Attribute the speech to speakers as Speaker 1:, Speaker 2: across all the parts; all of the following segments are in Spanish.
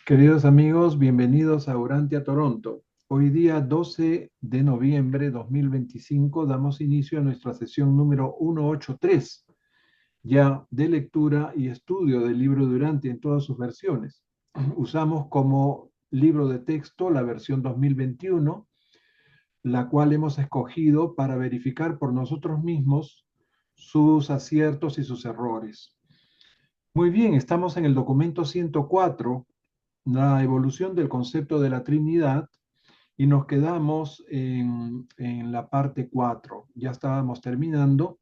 Speaker 1: Queridos amigos, bienvenidos a Urantia Toronto. Hoy día 12 de noviembre de 2025 damos inicio a nuestra sesión número 183, ya de lectura y estudio del libro de Urantia en todas sus versiones. Usamos como libro de texto la versión 2021, la cual hemos escogido para verificar por nosotros mismos sus aciertos y sus errores. Muy bien, estamos en el documento 104, la evolución del concepto de la Trinidad, y nos quedamos en la parte 4. Ya estábamos terminando,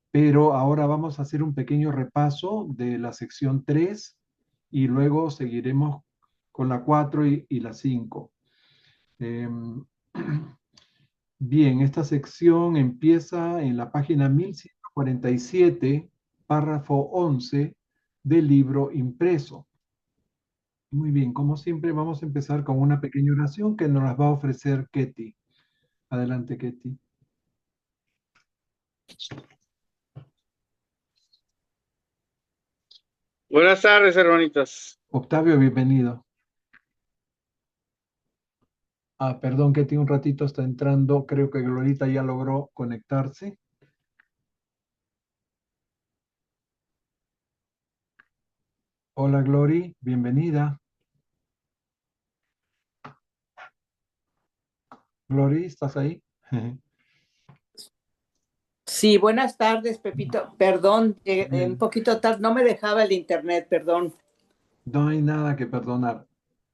Speaker 1: pero ahora vamos a hacer un pequeño repaso de la sección 3 y luego seguiremos con la 4 y la 5. Em, Bien, esta sección empieza en la página 1147, párrafo 11 del libro impreso. Muy bien, como siempre vamos a empezar con una pequeña oración que nos las va a ofrecer Ketty. Adelante, Ketty.
Speaker 2: Buenas tardes, hermanitas.
Speaker 1: Octavio, bienvenido. Perdón, Ketty, un ratito está entrando. Creo que Glorita ya logró conectarse. Hola, Glory, bienvenida. Glory, ¿estás ahí?
Speaker 3: Sí, buenas tardes, Pepito. Perdón, un
Speaker 1: Bien,
Speaker 3: poquito tarde, no me dejaba el internet, perdón.
Speaker 1: no hay nada que perdonar.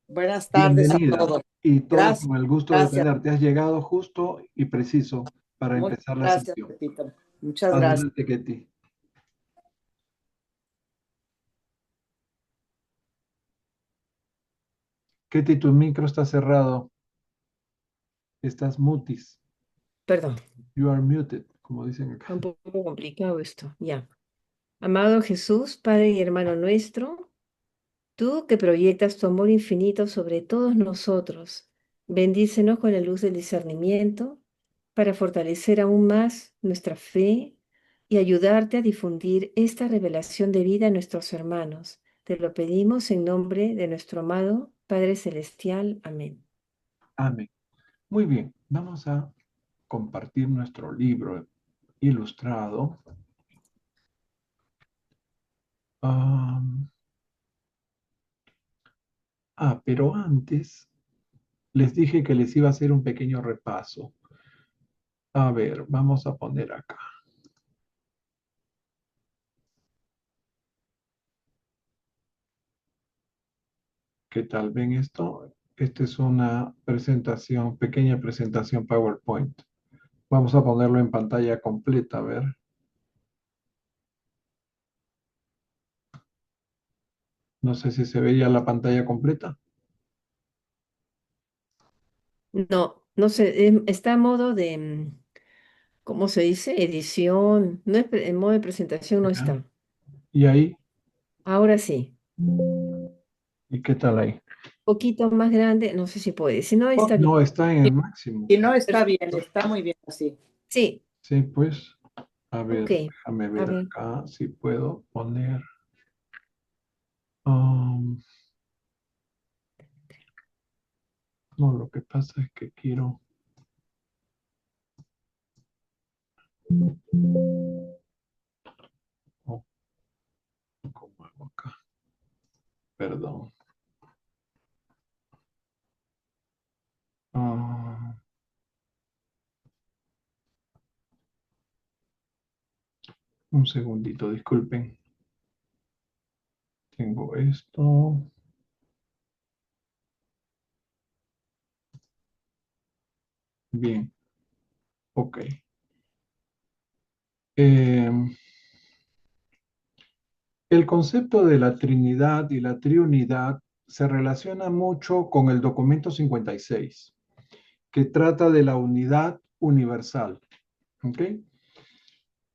Speaker 3: Buenas tardes a
Speaker 1: Bienvenida
Speaker 3: todos.
Speaker 1: y todos
Speaker 3: Gracias,
Speaker 1: con el gusto de
Speaker 3: gracias.
Speaker 1: tenerte. Has llegado justo y preciso para
Speaker 3: Muchas
Speaker 1: empezar la
Speaker 3: gracias,
Speaker 1: sesión.
Speaker 3: Pepito. Muchas gracias.
Speaker 1: Adelante, Ketty. Ketty, tu micro está cerrado. Estás mutis.
Speaker 4: Perdón,
Speaker 1: You are muted, como dicen acá.
Speaker 4: un poco complicado esto. Ya. Amado Jesús, Padre y hermano nuestro, tú que proyectas tu amor infinito sobre todos nosotros, bendícenos con la luz del discernimiento para fortalecer aún más nuestra fe y ayudarte a difundir esta revelación de vida a nuestros hermanos. Te lo pedimos en nombre de nuestro amado Padre Celestial. Amén.
Speaker 1: Amén. Muy bien, vamos a compartir nuestro libro ilustrado. Am, pero antes les dije que les iba a hacer un pequeño repaso. A ver, vamos a poner acá. ¿Qué tal? ¿Ven esto? Esta es una presentación, pequeña presentación PowerPoint. Vamos a ponerlo en pantalla completa, a ver. No sé si se veía la pantalla completa.
Speaker 4: No, no sé, está a modo de, ¿cómo se dice? Edición. No es en modo de presentación, no
Speaker 1: ¿Ya?
Speaker 4: está.
Speaker 1: ¿Y ahí?
Speaker 4: Ahora sí.
Speaker 1: ¿Y qué tal ahí?
Speaker 4: Poquito más grande, no sé si puede. Si no, está bien.
Speaker 1: No, está en el
Speaker 3: Sí,
Speaker 1: máximo.
Speaker 3: si no, está bien,
Speaker 4: Perfecto.
Speaker 3: está muy bien así.
Speaker 4: Sí,
Speaker 1: Sí, pues, a ver,
Speaker 4: ok.
Speaker 1: déjame
Speaker 4: A
Speaker 1: ver
Speaker 4: ver.
Speaker 1: acá si puedo poner. um, no, lo que pasa es que quiero. Oh, ¿cómo hago acá? Perdón. Ah, un segundito, disculpen. Tengo esto. Bien, ok. Em, el concepto de la Trinidad y la Triunidad se relaciona mucho con el documento 56, que trata de la unidad universal, ¿ok?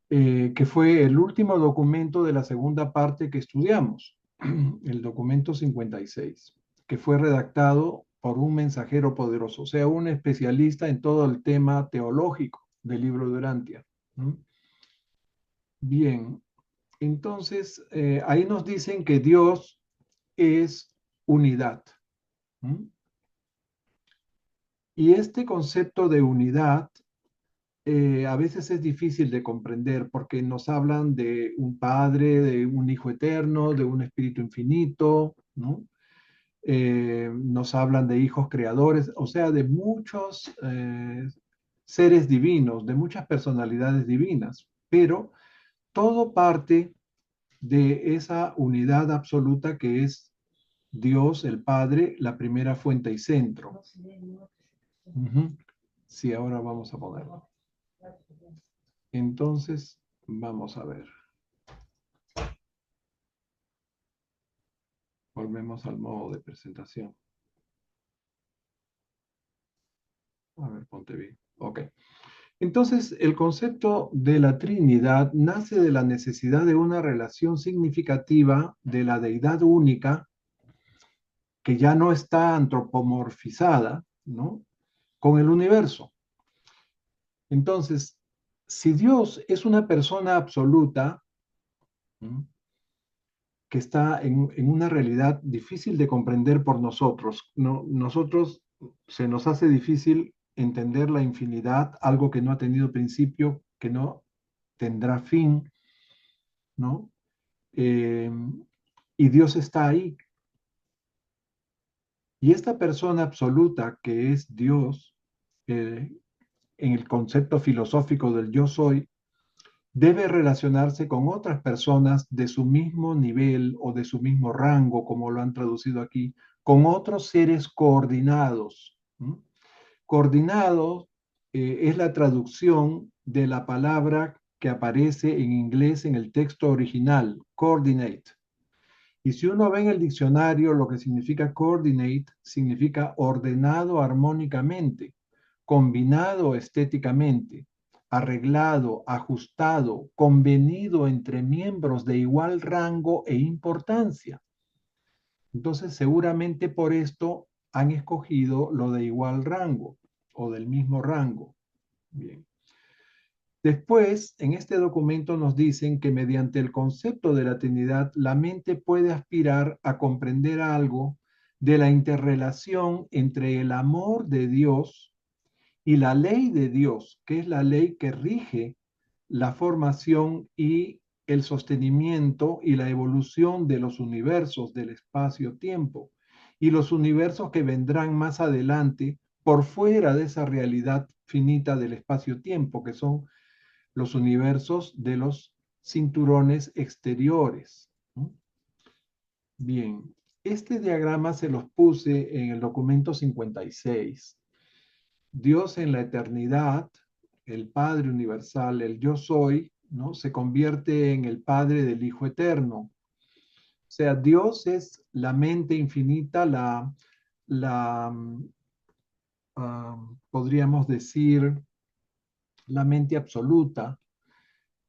Speaker 1: Que fue el último documento de la segunda parte que estudiamos, el documento 56, que fue redactado por un mensajero poderoso, o sea, un especialista en todo el tema teológico del libro de Urantia. ¿Mm? Bien, entonces ahí nos dicen que Dios es unidad. ¿Mm? Y este concepto de unidad a veces es difícil de comprender porque nos hablan de un Padre, de un Hijo eterno, de un Espíritu infinito, ¿no? Nos hablan de hijos creadores, o sea, de muchos seres divinos, de muchas personalidades divinas, pero todo parte de esa unidad absoluta que es Dios, el Padre, la primera fuente y centro. Ujú. Sí, ahora vamos a ponerlo. Entonces, vamos a ver. Volvemos al modo de presentación. A ver, ponte bien. Ok. Entonces, el concepto de la Trinidad nace de la necesidad de una relación significativa de la deidad única que ya no está antropomorfizada, ¿no?, con el universo. Entonces, si Dios es una persona absoluta, ¿no?, que está en una realidad difícil de comprender por nosotros, ¿no? Nosotros se nos hace difícil entender la infinidad, algo que no ha tenido principio, que no tendrá fin, ¿no? Y Dios está ahí. Y esta persona absoluta que es Dios, en el concepto filosófico del yo soy, debe relacionarse con otras personas de su mismo nivel o de su mismo rango, como lo han traducido aquí, con otros seres coordinados. ¿Mm? Coordinados es la traducción de la palabra que aparece en inglés en el texto original, coordinate. Y si uno ve en el diccionario lo que significa coordinate, significa ordenado armónicamente, combinado estéticamente, arreglado, ajustado, convenido entre miembros de igual rango e importancia. Entonces, seguramente por esto han escogido lo de igual rango o del mismo rango. Bien. Después, en este documento nos dicen que mediante el concepto de la Trinidad, la mente puede aspirar a comprender algo de la interrelación entre el amor de Dios y la ley de Dios, que es la ley que rige la formación y el sostenimiento y la evolución de los universos del espacio-tiempo y los universos que vendrán más adelante por fuera de esa realidad finita del espacio-tiempo, que son los universos de los cinturones exteriores. ¿No? Bien, este diagrama se los puse en el documento 56. Dios en la eternidad, el Padre universal, el yo soy, ¿no?, se convierte en el Padre del Hijo eterno. O sea, Dios es la mente infinita, podríamos decir, la mente absoluta,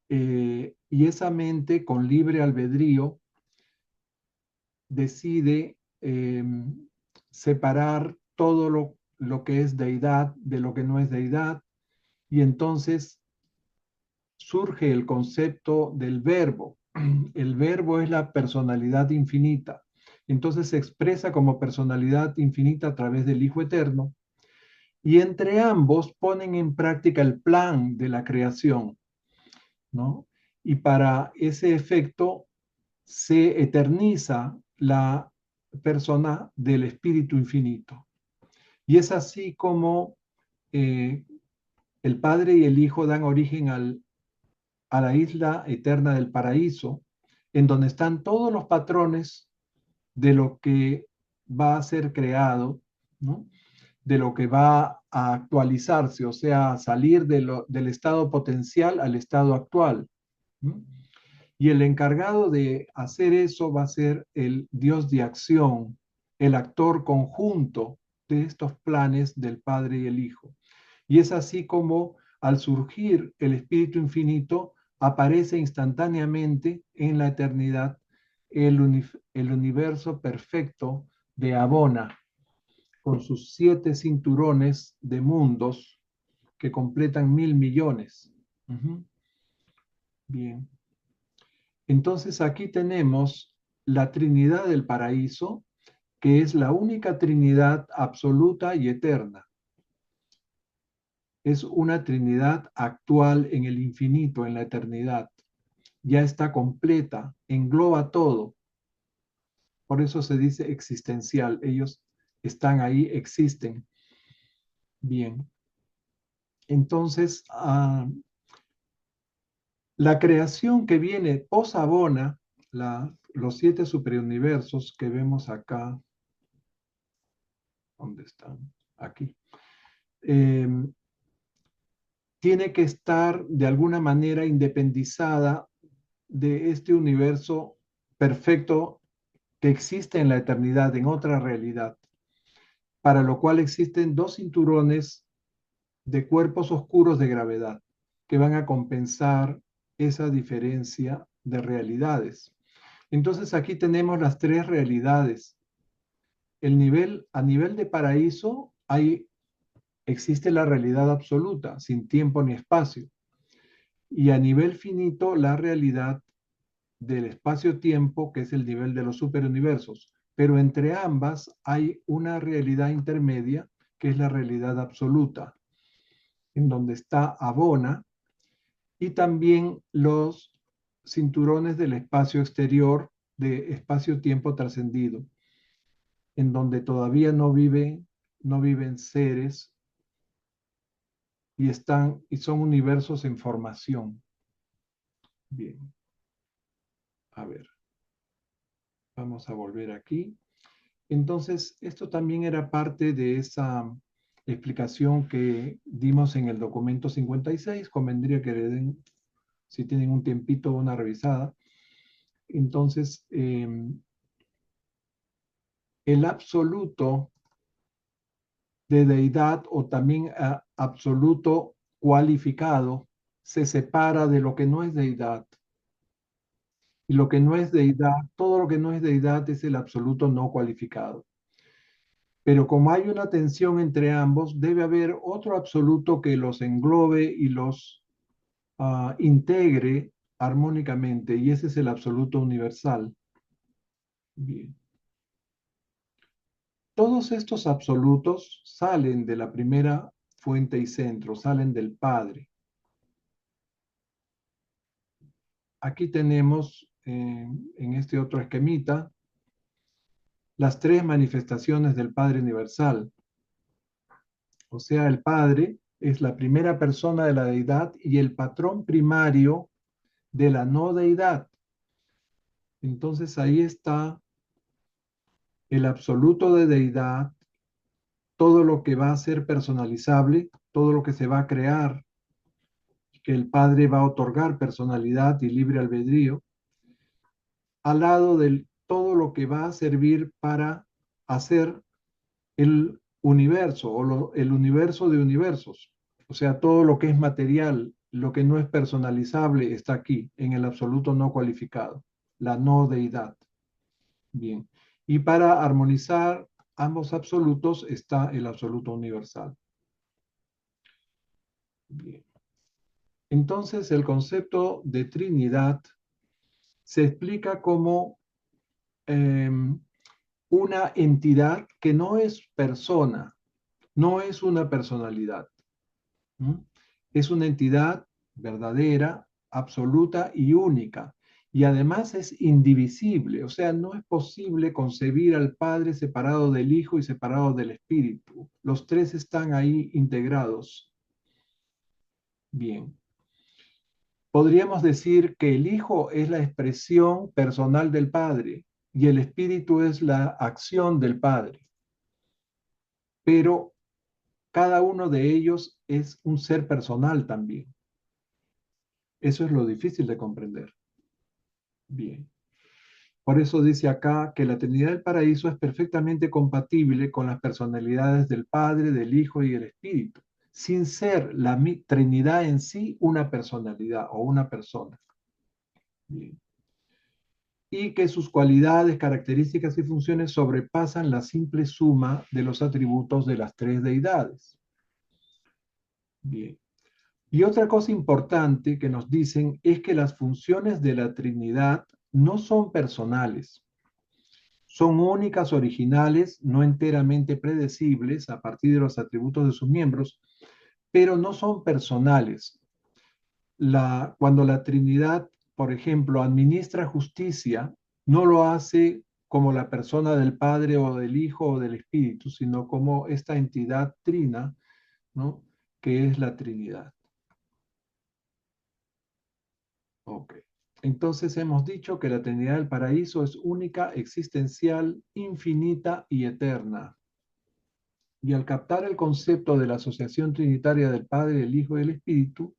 Speaker 1: y esa mente con libre albedrío decide separar todo lo que es deidad de lo que no es deidad, y entonces surge el concepto del verbo. El verbo es la personalidad infinita. Entonces se expresa como personalidad infinita a través del Hijo Eterno, y entre ambos ponen en práctica el plan de la creación, ¿no? Y para ese efecto se eterniza la persona del Espíritu Infinito. Y es así como el Padre y el Hijo dan origen a la isla eterna del paraíso, en donde están todos los patrones de lo que va a ser creado, ¿no?, de lo que va a actualizarse, o sea, salir del estado potencial al estado actual. ¿No? Y el encargado de hacer eso va a ser el Dios de acción, el actor conjunto de estos planes del Padre y el Hijo. Y es así como al surgir el Espíritu Infinito aparece instantáneamente en la eternidad el universo perfecto de Abona, con sus 7 cinturones de mundos que completan 1.000 millones. Bien. Entonces aquí tenemos la Trinidad del paraíso, que es la única Trinidad absoluta y eterna. Es una Trinidad actual en el infinito, en la eternidad. Ya está completa, engloba todo. Por eso se dice existencial. Ellos están ahí, existen. Bien. Entonces, la creación que viene post-Abona, los 7 superuniversos que vemos acá, ¿dónde están? Aquí. Tiene que estar de alguna manera independizada de este universo perfecto que existe en la eternidad, en otra realidad, para lo cual existen 2 cinturones de cuerpos oscuros de gravedad que van a compensar esa diferencia de realidades. Entonces aquí tenemos las 3 realidades. A nivel de paraíso existe la realidad absoluta, sin tiempo ni espacio. Y a nivel finito, la realidad del espacio-tiempo, que es el nivel de los superuniversos. Pero entre ambas hay una realidad intermedia, que es la realidad absoluta, en donde está Abona, y también los cinturones del espacio exterior, de espacio-tiempo trascendido, en donde todavía no viven seres y son universos en formación. Bien, a ver, vamos a volver aquí. Entonces, esto también era parte de esa explicación que dimos en el documento 56. Convendría que le den, si tienen un tiempito, una revisada. Entonces, el absoluto de deidad o también absoluto cualificado se separa de lo que no es deidad. Y lo que no es deidad, todo lo que no es deidad es el absoluto no cualificado. Pero como hay una tensión entre ambos, debe haber otro absoluto que los englobe y los integre armónicamente, y ese es el absoluto universal. Bien. Todos estos absolutos salen de la primera fuente y centro, salen del Padre. Aquí tenemos en este otro esquemita las 3 manifestaciones del Padre Universal. O sea, el Padre es la primera persona de la deidad y el patrón primario de la no deidad. Entonces ahí está el absoluto de deidad, todo lo que va a ser personalizable, todo lo que se va a crear, que el Padre va a otorgar personalidad y libre albedrío, al lado de todo lo que va a servir para hacer el universo el universo de universos. O sea, todo lo que es material, lo que no es personalizable está aquí, en el absoluto no cualificado, la no deidad. Bien. Y para armonizar ambos absolutos está el absoluto universal. Bien. Entonces, el concepto de Trinidad se explica como una entidad que no es persona, no es una personalidad. Es una entidad verdadera, absoluta y única. Y además es indivisible, o sea, no es posible concebir al Padre separado del Hijo y separado del Espíritu. Los 3 están ahí integrados. Bien. Podríamos decir que el Hijo es la expresión personal del Padre y el Espíritu es la acción del Padre. Pero cada uno de ellos es un ser personal también. Eso es lo difícil de comprender. Bien. Por eso dice acá que la Trinidad del Paraíso es perfectamente compatible con las personalidades del Padre, del Hijo y el Espíritu, sin ser la Trinidad en sí una personalidad o una persona. Bien. Y que sus cualidades, características y funciones sobrepasan la simple suma de los atributos de las 3 deidades. Bien. Y otra cosa importante que nos dicen es que las funciones de la Trinidad no son personales. Son únicas, originales, no enteramente predecibles a partir de los atributos de sus miembros, pero no son personales. Cuando la Trinidad, por ejemplo, administra justicia, no lo hace como la persona del Padre o del Hijo o del Espíritu, sino como esta entidad trina, ¿no? Que es la Trinidad. Ok. Entonces hemos dicho que la Trinidad del Paraíso es única, existencial, infinita y eterna. Y al captar el concepto de la asociación trinitaria del Padre, el Hijo y el Espíritu,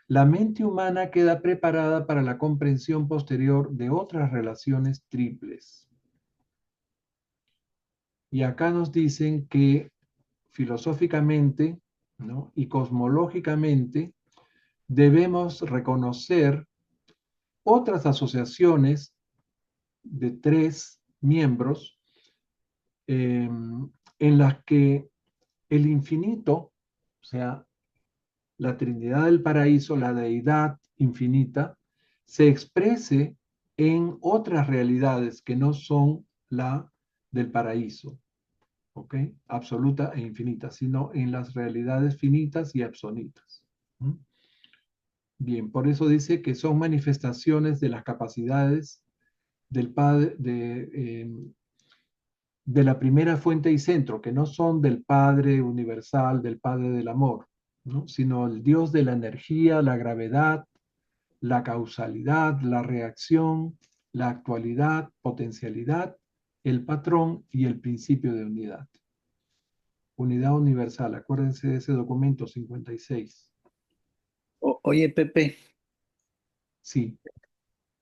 Speaker 1: la mente humana queda preparada para la comprensión posterior de otras relaciones triples. Y acá nos dicen que filosóficamente, ¿no?, y cosmológicamente debemos reconocer otras asociaciones de 3 miembros en las que el infinito, o sea, la Trinidad del Paraíso, la deidad infinita, se exprese en otras realidades que no son la del paraíso, ¿ok? Absoluta e infinita, sino en las realidades finitas y absolutas. ¿Mm? Bien, por eso dice que son manifestaciones de las capacidades del Padre, de la primera fuente y centro, que no son del Padre universal, del Padre del amor, ¿no?, sino el Dios de la energía, la gravedad, la causalidad, la reacción, la actualidad, potencialidad, el patrón y el principio de unidad. Unidad universal, acuérdense de ese documento 56.
Speaker 5: Oye, Pepe,
Speaker 1: Sí,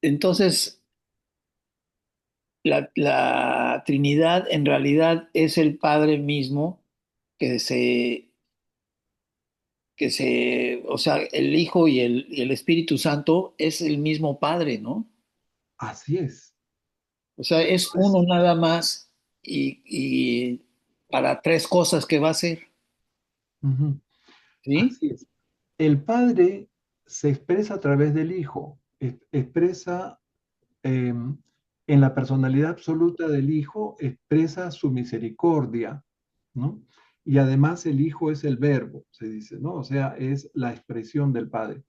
Speaker 5: entonces la Trinidad en realidad es el Padre mismo que o sea, el Hijo y el Espíritu Santo es el mismo Padre, ¿no?
Speaker 1: así es.
Speaker 5: O sea, es
Speaker 1: Pues,
Speaker 5: uno nada más y para tres cosas que va a hacer,
Speaker 1: ujú,
Speaker 5: ¿sí?
Speaker 1: así es. El Padre se expresa a través del Hijo, expresa en la personalidad absoluta del Hijo, expresa su misericordia, ¿no? Y además el Hijo es el verbo, se dice, ¿no? O sea, es la expresión del Padre.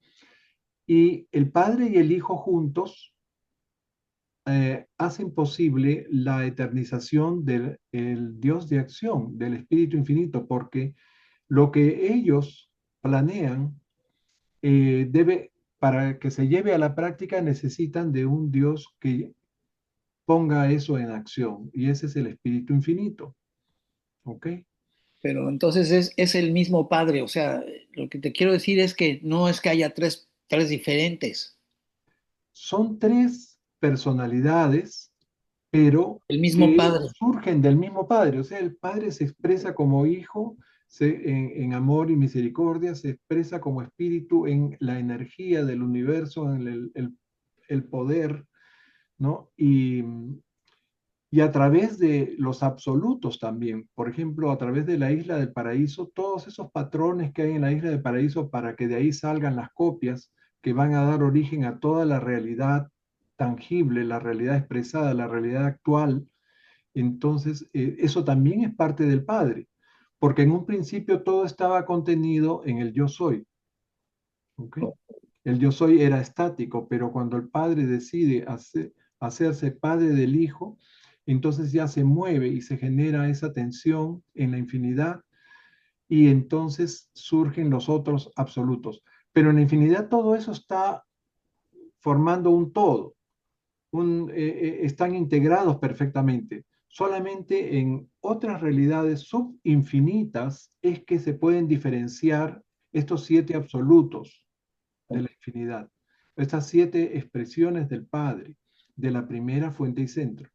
Speaker 1: Y el Padre y el Hijo juntos hacen posible la eternización del el Dios de acción, del Espíritu Infinito, porque lo que ellos planean para que se lleve a la práctica, necesitan de un Dios que ponga eso en acción, y ese es el Espíritu Infinito, ¿ok?
Speaker 5: Pero entonces es el mismo Padre, o sea, lo que te quiero decir es que no es que haya tres diferentes,
Speaker 1: Son 3 personalidades, pero
Speaker 5: el mismo
Speaker 1: que
Speaker 5: Padre.
Speaker 1: surgen del mismo Padre. O sea, el Padre se expresa como Hijo en amor y misericordia, se expresa como Espíritu en la energía del universo, en el poder, ¿no? Y a través de los absolutos también, por ejemplo, a través de la isla del paraíso, todos esos patrones que hay en la isla del paraíso para que de ahí salgan las copias que van a dar origen a toda la realidad tangible, la realidad expresada, la realidad actual. Entonces, eso también es parte del Padre, porque en un principio todo estaba contenido en el yo soy, ¿ok? El yo soy era estático, pero cuando el Padre decide hacerse Padre del Hijo, entonces ya se mueve y se genera esa tensión en la infinidad y entonces surgen los otros absolutos. Pero en la infinidad todo eso está formando un todo, están integrados perfectamente. Solamente en otras realidades subinfinitas es que se pueden diferenciar estos 7 absolutos de la infinidad, estas 7 expresiones del Padre, de la primera fuente y centro.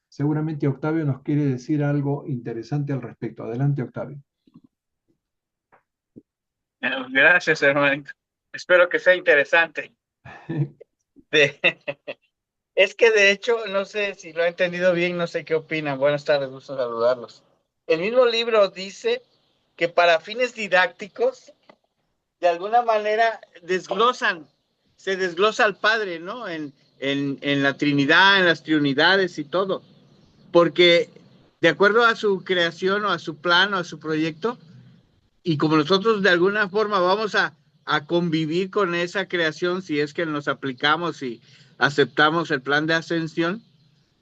Speaker 1: Seguramente Octavio nos quiere decir algo interesante al respecto. Adelante, Octavio.
Speaker 2: Gracias, hermanito. Espero que sea interesante. De- Es que de hecho, no sé si lo he entendido bien, no sé qué opinan. Buenas tardes, gusto saludarlos. El mismo libro dice que para fines didácticos, de alguna manera, se desglosa al Padre, ¿no? En la Trinidad, en las Trinidades y todo. porque de acuerdo a su creación o a su plan o a su proyecto, y como nosotros de alguna forma vamos a convivir con esa creación, si es que nos aplicamos y aceptamos el plan de ascensión,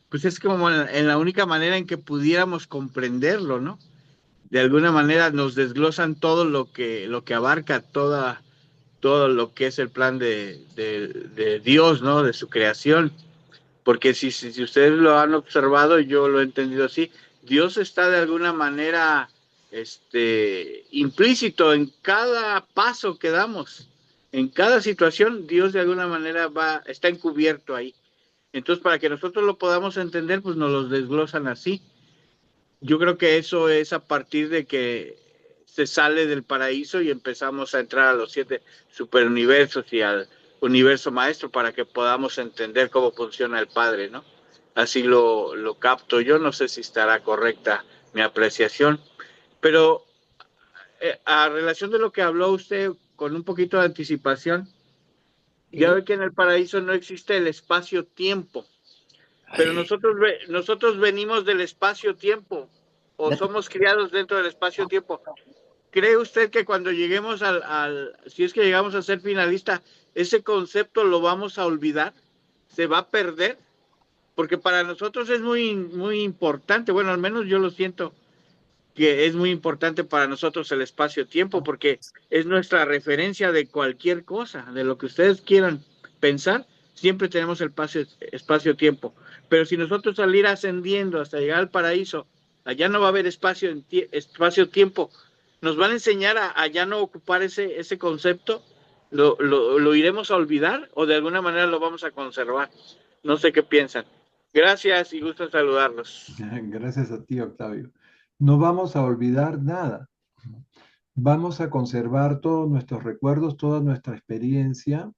Speaker 2: pues es como en la única manera en que pudiéramos comprenderlo, ¿no? De alguna manera nos desglosan todo lo que abarca todo lo que es el plan de Dios, ¿no? De su creación. Porque si ustedes lo han observado, yo lo he entendido así, Dios está de alguna manera implícito en cada paso que damos. En cada situación, Dios de alguna manera está encubierto ahí. Entonces, para que nosotros lo podamos entender, pues nos los desglosan así. Yo creo que eso es a partir de que se sale del paraíso y empezamos a entrar a los 7 superuniversos y al universo maestro para que podamos entender cómo funciona el Padre, ¿no? Así lo capto yo, no sé si estará correcta mi apreciación, pero a relación de lo que habló usted con un poquito de anticipación, ya ve que en el paraíso no existe el espacio-tiempo. Pero
Speaker 5: Ay,
Speaker 2: nosotros venimos del espacio-tiempo o
Speaker 5: date-
Speaker 2: somos criados dentro del espacio-tiempo. ¿Cree usted que cuando lleguemos si es que llegamos a ser finalista, ese concepto lo vamos a olvidar? ¿Se va a perder? Porque para nosotros es muy, muy importante, bueno, al menos yo lo siento, que es muy importante para nosotros el espacio-tiempo, porque es nuestra referencia de cualquier cosa, de lo que ustedes quieran pensar, siempre tenemos el espacio-tiempo. Pero si nosotros salir ascendiendo hasta llegar al paraíso, allá no va a haber espacio-tiempo, nos van a enseñar a ya no ocupar ese concepto, lo iremos a olvidar o de alguna manera lo vamos a conservar. No sé qué piensan. Gracias y gusto en saludarlos.
Speaker 1: Gracias a ti, Octavio. No vamos a olvidar nada. Vamos a conservar todos nuestros recuerdos, toda nuestra experiencia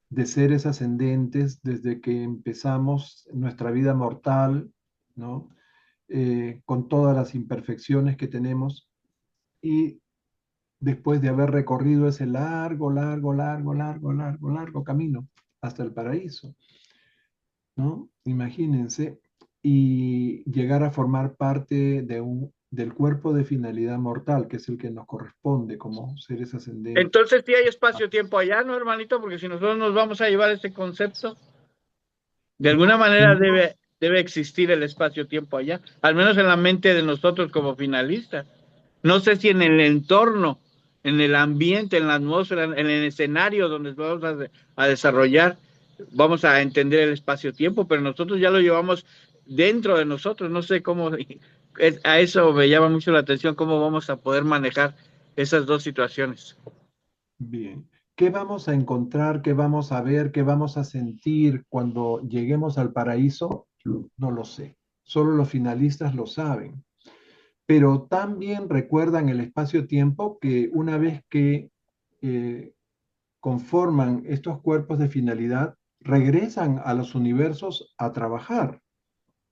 Speaker 1: de seres ascendentes desde que empezamos nuestra vida mortal, ¿no? Con todas las imperfecciones que tenemos y después de haber recorrido ese largo camino hasta el paraíso, ¿no? Imagínense, y llegar a formar parte del cuerpo de finalidad mortal, que es el que nos corresponde como seres ascendentes.
Speaker 2: Entonces sí hay espacio-tiempo allá, ¿no, hermanito? Porque si nosotros nos vamos a llevar este concepto, de alguna manera debe existir el espacio-tiempo allá, al menos en la mente de nosotros como finalistas. No sé si en el entorno, en el ambiente, en la atmósfera, en el escenario donde vamos a desarrollar, vamos a entender el espacio-tiempo, pero nosotros ya lo llevamos dentro de nosotros. No sé cómo, a eso me llama mucho la atención, cómo vamos a poder manejar esas dos situaciones.
Speaker 1: Bien. ¿Qué vamos a encontrar, qué vamos a ver, qué vamos a sentir cuando lleguemos al paraíso? No lo sé. Solo los finalistas lo saben. Pero también recuerdan el espacio-tiempo que una vez que eh, conforman estos cuerpos de finalidad, regresan a los universos a trabajar,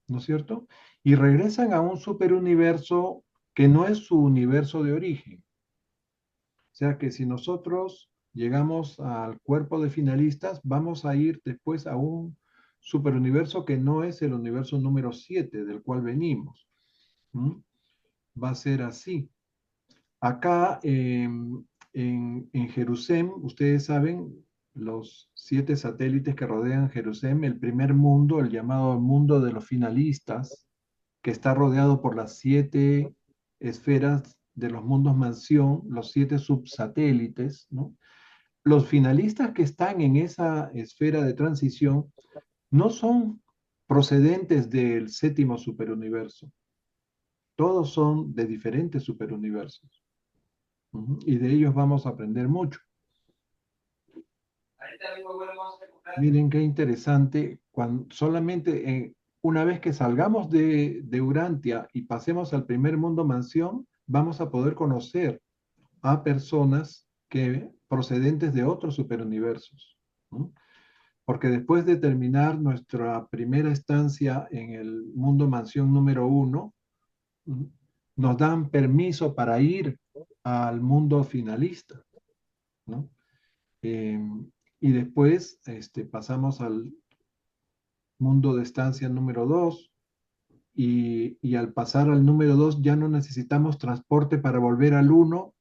Speaker 1: ¿no es cierto? Y regresan a un superuniverso que no es su universo de origen. O sea que si nosotros llegamos al cuerpo de finalistas, vamos a ir después a un superuniverso que no es el universo número 7 del cual venimos. ¿Mm? Va a ser así. Acá en Jerusalén, ustedes saben, los 7 satélites que rodean Jerusalén, el primer mundo, el llamado mundo de los finalistas, que está rodeado por las 7 esferas de los mundos mansión, los 7 subsatélites, ¿no? Los finalistas que están en esa esfera de transición no son procedentes del séptimo superuniverso, todos son de diferentes superuniversos. Y de ellos vamos a aprender mucho. Miren qué interesante, cuando solamente una vez que salgamos de Urantia y pasemos al primer mundo mansión, vamos a poder conocer a personas procedentes de otros superuniversos, ¿no? Porque después de terminar nuestra primera estancia en el mundo mansión número 1, nos dan permiso para ir al mundo finalista, ¿no? Eh, y después pasamos al mundo de estancia número 2, y al pasar al número 2 ya no necesitamos transporte para volver al 1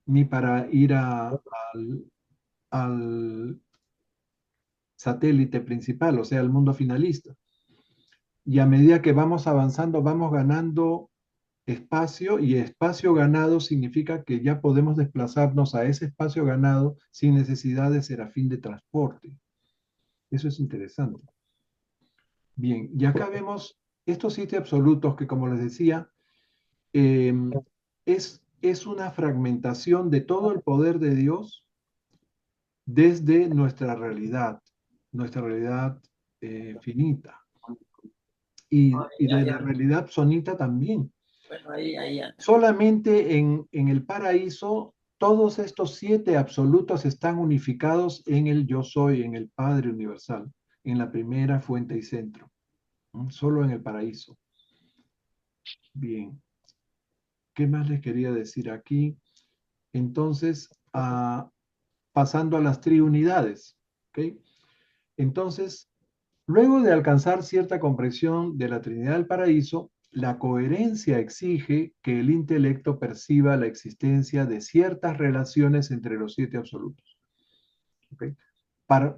Speaker 1: ni para ir al satélite principal, o sea, al mundo finalista. Y a medida que vamos avanzando, vamos ganando espacio, y espacio ganado significa que ya podemos desplazarnos a ese espacio ganado sin necesidad de serafín de transporte. Eso es interesante. Bien, y acá vemos estos 7 absolutos que, como les decía, eh, es una fragmentación de todo el poder de Dios desde nuestra realidad finita, y de la realidad sonita también.
Speaker 5: Bueno, ahí ya.
Speaker 1: Solamente en el paraíso, todos estos 7 absolutos están unificados en el yo soy, en el Padre universal, en la primera fuente y centro. Solo en el paraíso. Bien. ¿Qué más les quería decir aquí? Entonces, pasando a las triunidades. ¿Ok? Entonces, luego de alcanzar cierta comprensión de la Trinidad del Paraíso, la coherencia exige que el intelecto perciba la existencia de ciertas relaciones entre los 7 absolutos. ¿Okay?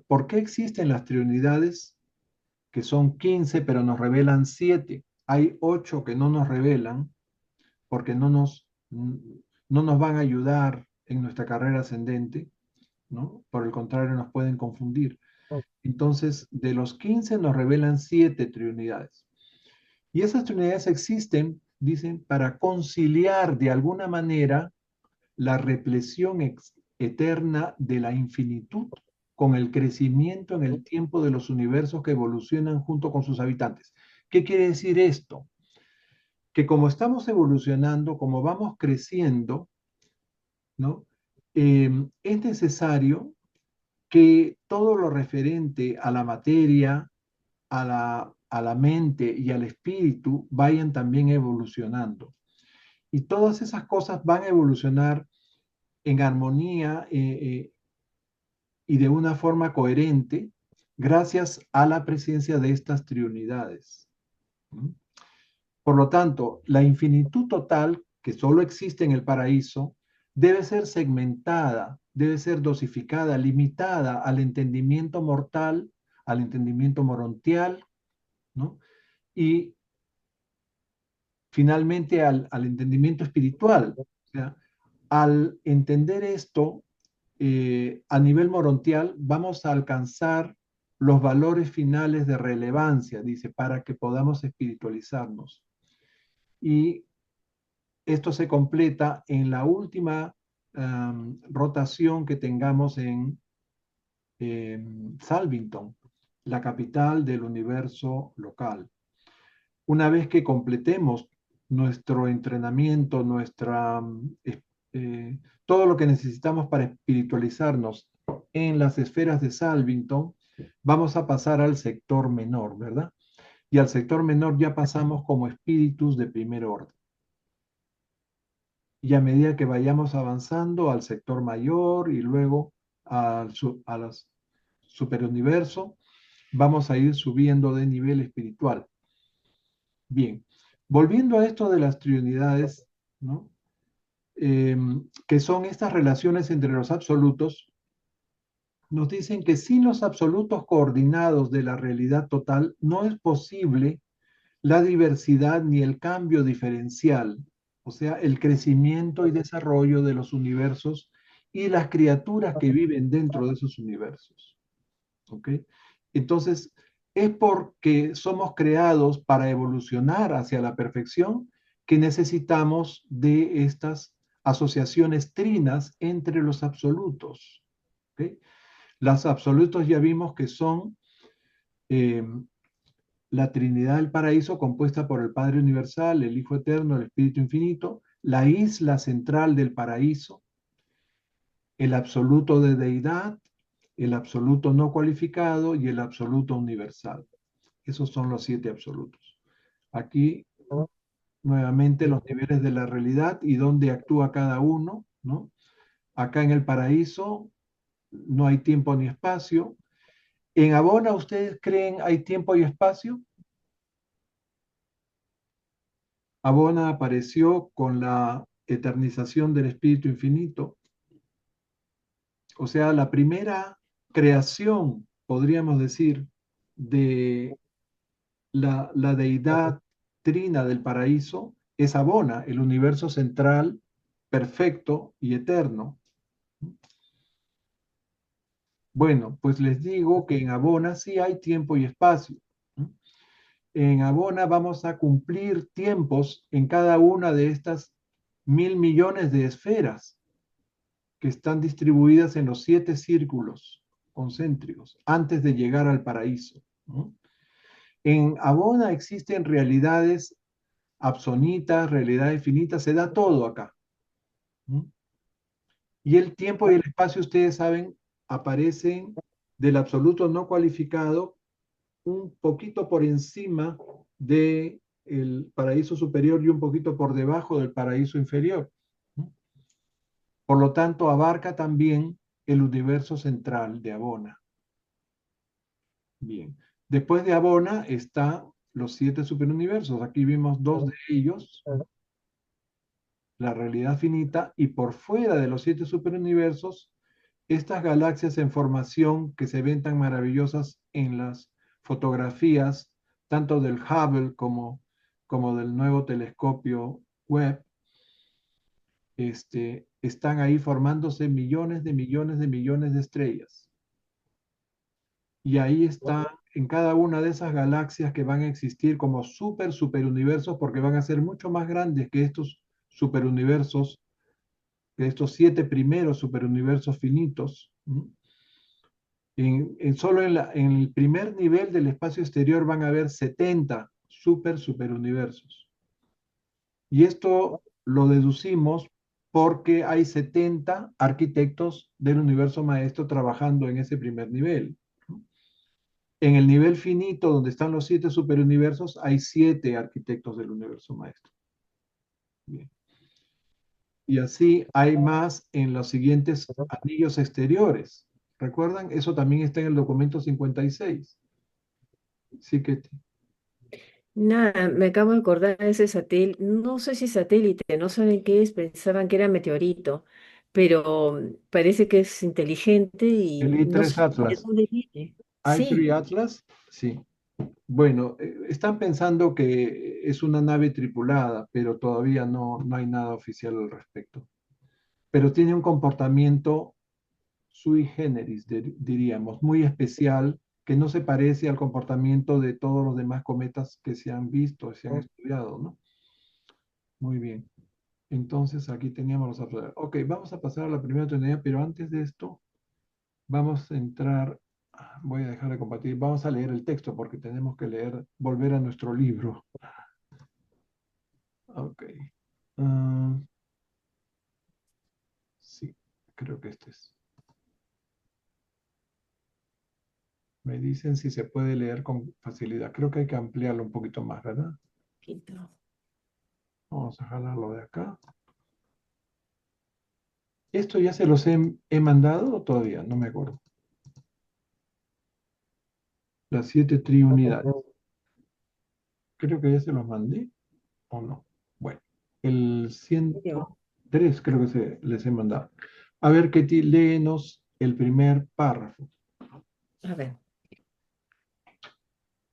Speaker 1: ¿Por qué existen las triunidades? Que son 15, pero nos revelan 7. Hay 8 que no nos revelan porque no nos van a ayudar en nuestra carrera ascendente, ¿no? Por el contrario, nos pueden confundir. Entonces, de los 15 nos revelan 7 triunidades. Y esas triunidades existen, dicen, para conciliar de alguna manera la repleción eterna de la infinitud con el crecimiento en el tiempo de los universos que evolucionan junto con sus habitantes. ¿Qué quiere decir esto? Que como estamos evolucionando, como vamos creciendo, ¿no? Es necesario que todo lo referente a la materia, a la mente y al espíritu vayan también evolucionando. Y todas esas cosas van a evolucionar en armonía y de una forma coherente gracias a la presencia de estas triunidades. Por lo tanto, la infinitud total, que solo existe en el paraíso, debe ser segmentada, debe ser dosificada, limitada al entendimiento mortal, al entendimiento morontial, ¿no? Y finalmente al entendimiento espiritual. O sea, al entender esto a nivel morontial, vamos a alcanzar los valores finales de relevancia, dice, para que podamos espiritualizarnos. Y esto se completa en la última rotación que tengamos en Salvington, la capital del universo local. Una vez que completemos nuestro entrenamiento, todo lo que necesitamos para espiritualizarnos en las esferas de Salvington, vamos a pasar al sector menor, ¿verdad? Y al sector menor ya pasamos como espíritus de primer orden. Y a medida que vayamos avanzando al sector mayor y luego a los superuniverso, vamos a ir subiendo de nivel espiritual. Bien, volviendo a esto de las triunidades, ¿no? Que son estas relaciones entre los absolutos, nos dicen que sin los absolutos coordinados de la realidad total no es posible la diversidad ni el cambio diferencial, o sea, el crecimiento y desarrollo de los universos y las criaturas que viven dentro de esos universos. ¿Ok? Entonces, es porque somos creados para evolucionar hacia la perfección que necesitamos de estas asociaciones trinas entre los absolutos. ¿Ok? Los absolutos ya vimos que son la Trinidad del Paraíso, compuesta por el Padre Universal, el Hijo Eterno, el Espíritu Infinito, la isla central del paraíso, el absoluto de deidad, el absoluto no cualificado y el absoluto universal. Esos son los 7 absolutos. Aquí, nuevamente, los niveles de la realidad y dónde actúa cada uno, ¿no? Acá en el paraíso no hay tiempo ni espacio. ¿En Abona ustedes creen hay tiempo y espacio? Abona apareció con la eternización del Espíritu Infinito. O sea, la primera creación, podríamos decir, de la deidad trina del paraíso es Abona, el universo central, perfecto y eterno. Bueno, pues les digo que en Abona sí hay tiempo y espacio. En Abona vamos a cumplir tiempos en cada una de estas 1.000 millones de esferas que están distribuidas en los 7 círculos concéntricos antes de llegar al paraíso, ¿no? En Abona existen realidades absonitas, realidades finitas, se da todo acá, ¿no? Y el tiempo y el espacio, ustedes saben, aparecen del absoluto no cualificado un poquito por encima del paraíso superior y un poquito por debajo del paraíso inferior, ¿no? Por lo tanto, abarca también el universo central de Abona. Bien. Después de Abona están los 7 superuniversos. Aquí vimos 2 de ellos, la realidad finita, y por fuera de los 7 superuniversos, estas galaxias en formación que se ven tan maravillosas en las fotografías, tanto del Hubble como del nuevo telescopio Webb, están ahí formándose millones de millones de millones de estrellas. Y ahí está en cada una de esas galaxias que van a existir como superuniversos, porque van a ser mucho más grandes que estos superuniversos, que estos 7 primeros superuniversos finitos. Solo en el primer nivel del espacio exterior van a haber 70 superuniversos. Y esto lo deducimos porque hay 70 arquitectos del universo maestro trabajando en ese primer nivel. En el nivel finito, donde están los 7 superuniversos, hay 7 arquitectos del universo maestro. Bien. Y así hay más en los siguientes anillos exteriores. ¿Recuerdan? Eso también está en el documento 56. Sí que
Speaker 4: Nada, me acabo de acordar de ese satélite, no sé si satélite, no saben qué es, pensaban que era meteorito, pero parece que es inteligente y
Speaker 1: el
Speaker 4: no
Speaker 1: I3
Speaker 4: sé de
Speaker 1: Atlas.
Speaker 4: dónde viene.
Speaker 1: I3
Speaker 4: Sí,
Speaker 1: Atlas, sí. Bueno, están pensando que es una nave tripulada, pero todavía no hay nada oficial al respecto. Pero tiene un comportamiento sui generis, diríamos, muy especial, que no se parece al comportamiento de todos los demás cometas que se han visto, se han estudiado, ¿no? Muy bien. Entonces aquí teníamos los observadores. Ok, vamos a pasar a la primera teoría, pero antes de esto, vamos a entrar, voy a dejar de compartir, vamos a leer el texto porque tenemos que leer, volver a nuestro libro. Ok. Ah, sí, creo que este es. Me dicen si se puede leer con facilidad. Creo que hay que ampliarlo un poquito más, ¿verdad?
Speaker 4: poquito.
Speaker 1: Vamos a jalarlo de acá. ¿Esto ya se los he mandado o todavía? No me acuerdo. Las 7 triunidades. Creo que ya se los mandé o no. Bueno, el
Speaker 4: Yo.
Speaker 1: 103 creo que les he mandado. A ver, Ketty, léenos el primer párrafo.
Speaker 4: A ver,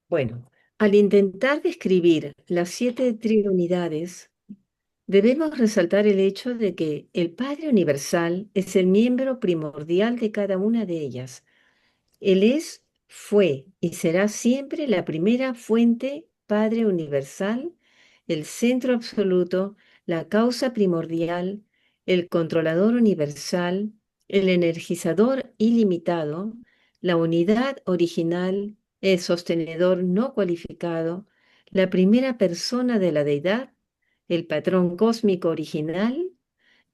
Speaker 4: bueno, al intentar describir las 7 triunidades, debemos resaltar el hecho de que el Padre Universal es el miembro primordial de cada una de ellas. Él es, fue y será siempre la primera fuente, Padre Universal, el centro absoluto, la causa primordial, el controlador universal, el energizador ilimitado, la unidad original, el sostenedor no cualificado, la primera persona de la deidad, el patrón cósmico original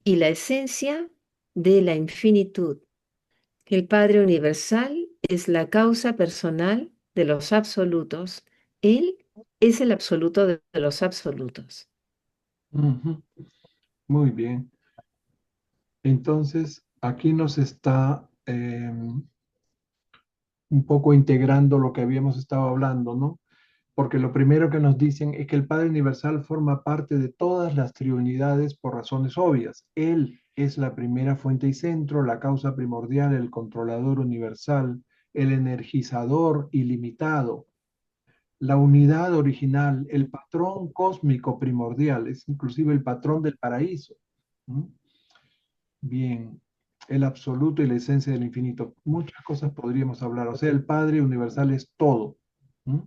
Speaker 4: y la esencia de la infinitud. El Padre Universal es la causa personal de los absolutos. Él es el absoluto de los absolutos.
Speaker 1: Ujú. Muy bien. Entonces, aquí nos está un poco integrando lo que habíamos estado hablando, ¿no? porque lo primero que nos dicen es que el Padre Universal forma parte de todas las triunidades por razones obvias. Él es la primera fuente y centro, la causa primordial, el controlador universal, el energizador ilimitado, la unidad original, el patrón cósmico primordial, es inclusive el patrón del paraíso. ¿Mm? Bien, el absoluto y la esencia del infinito. Muchas cosas podríamos hablar. O sea, el Padre Universal es todo. ¿Mm?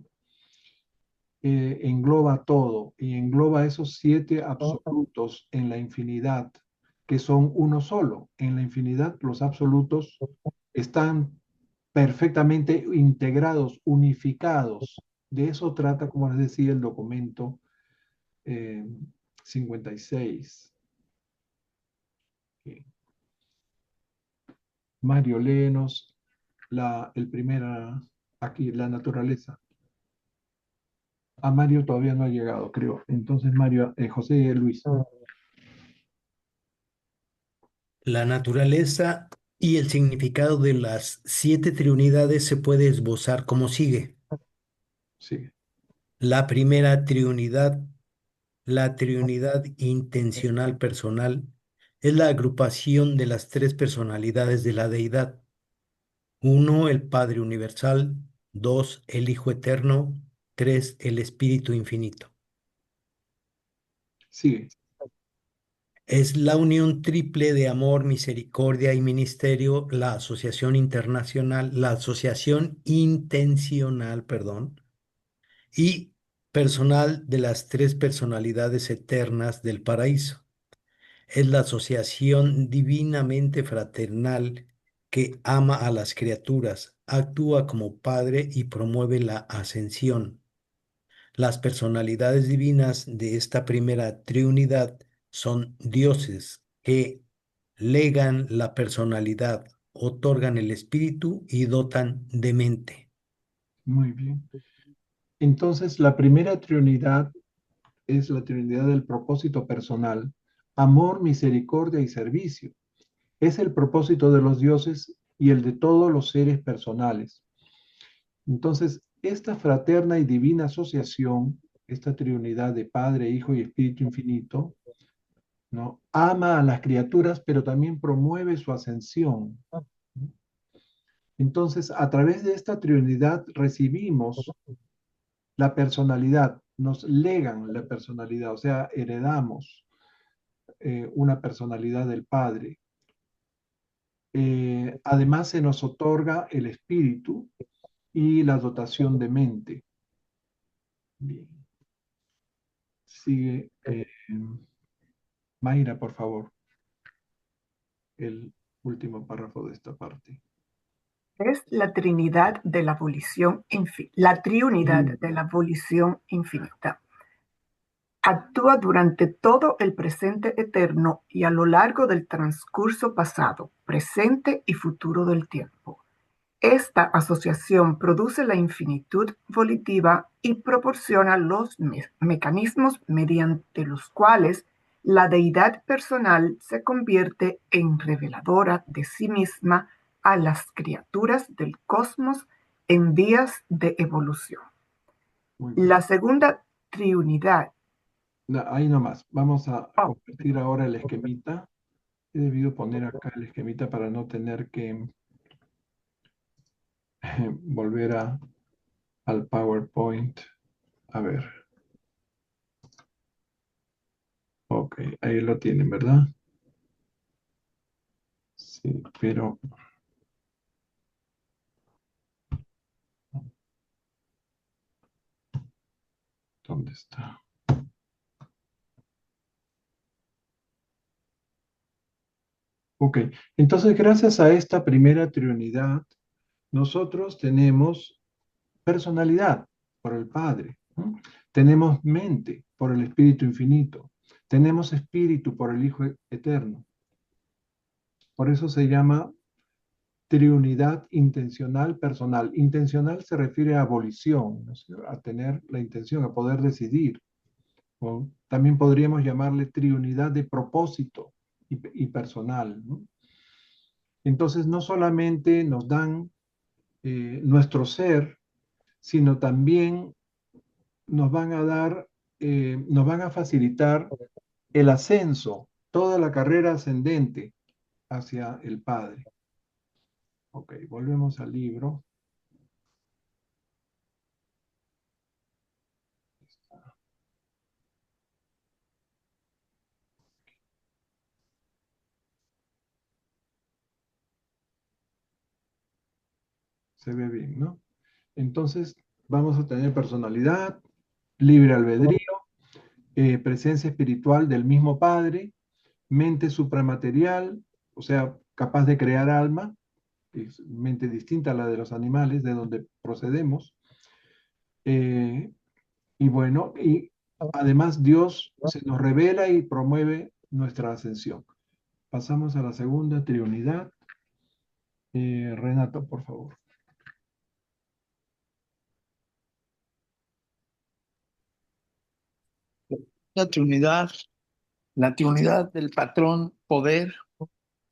Speaker 1: Engloba todo y engloba esos 7 absolutos en la infinidad, que son uno solo. En la infinidad los absolutos están perfectamente integrados, unificados. De eso trata, como les decía, el documento eh, 56. Mario, léenos el primera, aquí, la naturaleza. A Mario todavía no ha llegado, creo. Entonces, Mario, José Luis.
Speaker 6: La naturaleza y el significado de las 7 triunidades se puede esbozar como sigue.
Speaker 1: Sí,
Speaker 6: La primera triunidad, la triunidad intencional personal, es la agrupación de las 3 personalidades de la deidad. 1, el Padre Universal; 2, el Hijo Eterno; 3, el Espíritu Infinito.
Speaker 1: sigue.
Speaker 6: Es la unión triple de amor, misericordia y ministerio, la asociación internacional, la asociación intencional, perdón, y personal de las 3 personalidades eternas del paraíso. Es la asociación divinamente fraternal que ama a las criaturas, actúa como padre y promueve la ascensión. Las personalidades divinas de esta primera triunidad son dioses que legan la personalidad, otorgan el espíritu y dotan de mente.
Speaker 1: Muy bien. Entonces, la primera trinidad es la trinidad del propósito personal, amor, misericordia y servicio. Es el propósito de los dioses y el de todos los seres personales. Entonces, esta fraterna y divina asociación, esta trinidad de Padre, Hijo y Espíritu Infinito, ¿no? Ama a las criaturas, pero también promueve su ascensión. Entonces, a través de esta trinidad recibimos la personalidad, nos legan la personalidad, o sea, heredamos una personalidad del Padre. Además, se nos otorga el espíritu y la dotación de mente. Bien. Sigue Mayra, por favor, el último párrafo de esta parte.
Speaker 3: Es la Trinidad de la abolición la triunidad de la abolición infinita. Actúa durante todo el presente eterno y a lo largo del transcurso pasado, presente y futuro del tiempo. Esta asociación produce la infinitud volitiva y proporciona los mecanismos mediante los cuales la deidad personal se convierte en reveladora de sí misma a las criaturas del cosmos en vías de evolución.
Speaker 1: Muy bien.
Speaker 3: La segunda triunidad.
Speaker 1: No, ahí nomás. Vamos a compartir ahora el esquemita. He debido poner acá el esquemita para no tener que volver al PowerPoint. A ver. Ok, ahí lo tienen, ¿verdad? Sí, pero... ¿Dónde está? Ok, entonces gracias a esta primera trinidad, nosotros tenemos personalidad por el Padre, ¿no? Tenemos mente por el Espíritu Infinito, tenemos espíritu por el Hijo Eterno. Por eso se llama triunidad intencional personal. Intencional se refiere a abolición, ¿no? A tener la intención, a poder decidir. O también podríamos llamarle triunidad de propósito y personal, ¿no? Entonces, no solamente nos dan nuestro ser, sino también nos van a dar, nos van a facilitar el ascenso, toda la carrera ascendente hacia el Padre. Ok, volvemos al libro. Se ve bien, ¿no? Entonces, vamos a tener personalidad, libre albedrío, presencia espiritual del mismo Padre, mente supramaterial, o sea, capaz de crear alma, es mente distinta a la de los animales, de donde procedemos. Y bueno, y además Dios se nos revela y promueve nuestra ascensión. Pasamos a la segunda triunidad. Renato, por favor.
Speaker 5: La la Trinidad del patrón poder,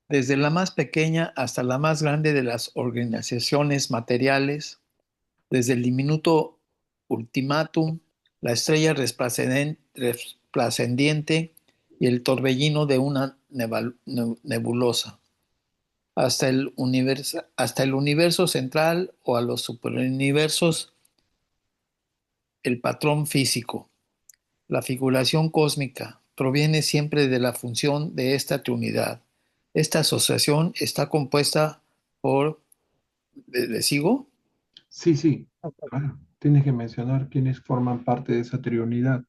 Speaker 5: desde la más pequeña hasta la más grande de las organizaciones materiales, desde el diminuto ultimátum, la estrella resplandeciente y el torbellino de una nebulosa, hasta el universo central o a los superuniversos, el patrón físico. La figuración cósmica proviene siempre de la función de esta trinidad. Esta asociación está compuesta por... ¿Le sigo?
Speaker 1: Sí, sí, claro. Tienes que mencionar quiénes forman parte de esa triunidad.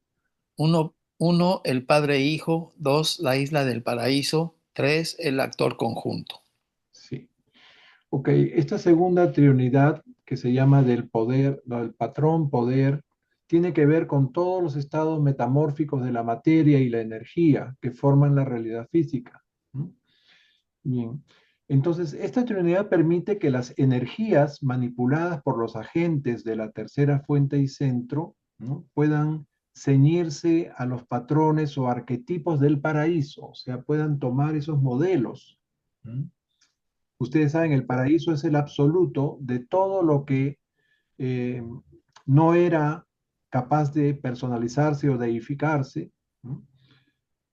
Speaker 5: Uno, el Padre e Hijo. Dos, la isla del paraíso. Tres, el actor conjunto.
Speaker 1: Sí. Ok, esta segunda triunidad que se llama del poder, del patrón poder, tiene que ver con todos los estados metamórficos de la materia y la energía que forman la realidad física. ¿No? Bien. Entonces, esta trinidad permite que las energías manipuladas por los agentes de la tercera fuente y centro, ¿no? puedan ceñirse a los patrones o arquetipos del paraíso, o sea, puedan tomar esos modelos. ¿No? Ustedes saben, el paraíso es el absoluto de todo lo que eh, no era capaz de personalizarse o deificarse, ¿no?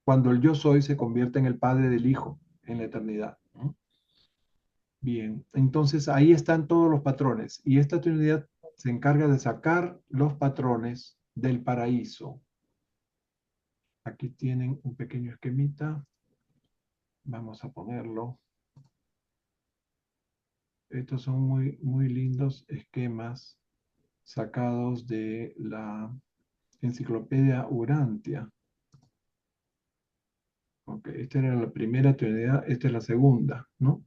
Speaker 1: Cuando el yo soy se convierte en el Padre del Hijo en la eternidad. ¿No? Bien, entonces ahí están todos los patrones y esta Trinidad se encarga de sacar los patrones del paraíso. Aquí tienen un pequeño esquemita. Vamos a ponerlo. Estos son muy, muy lindos esquemas sacados de la enciclopedia Urantia. Ok, esta era la primera trinidad, esta es la segunda, ¿no?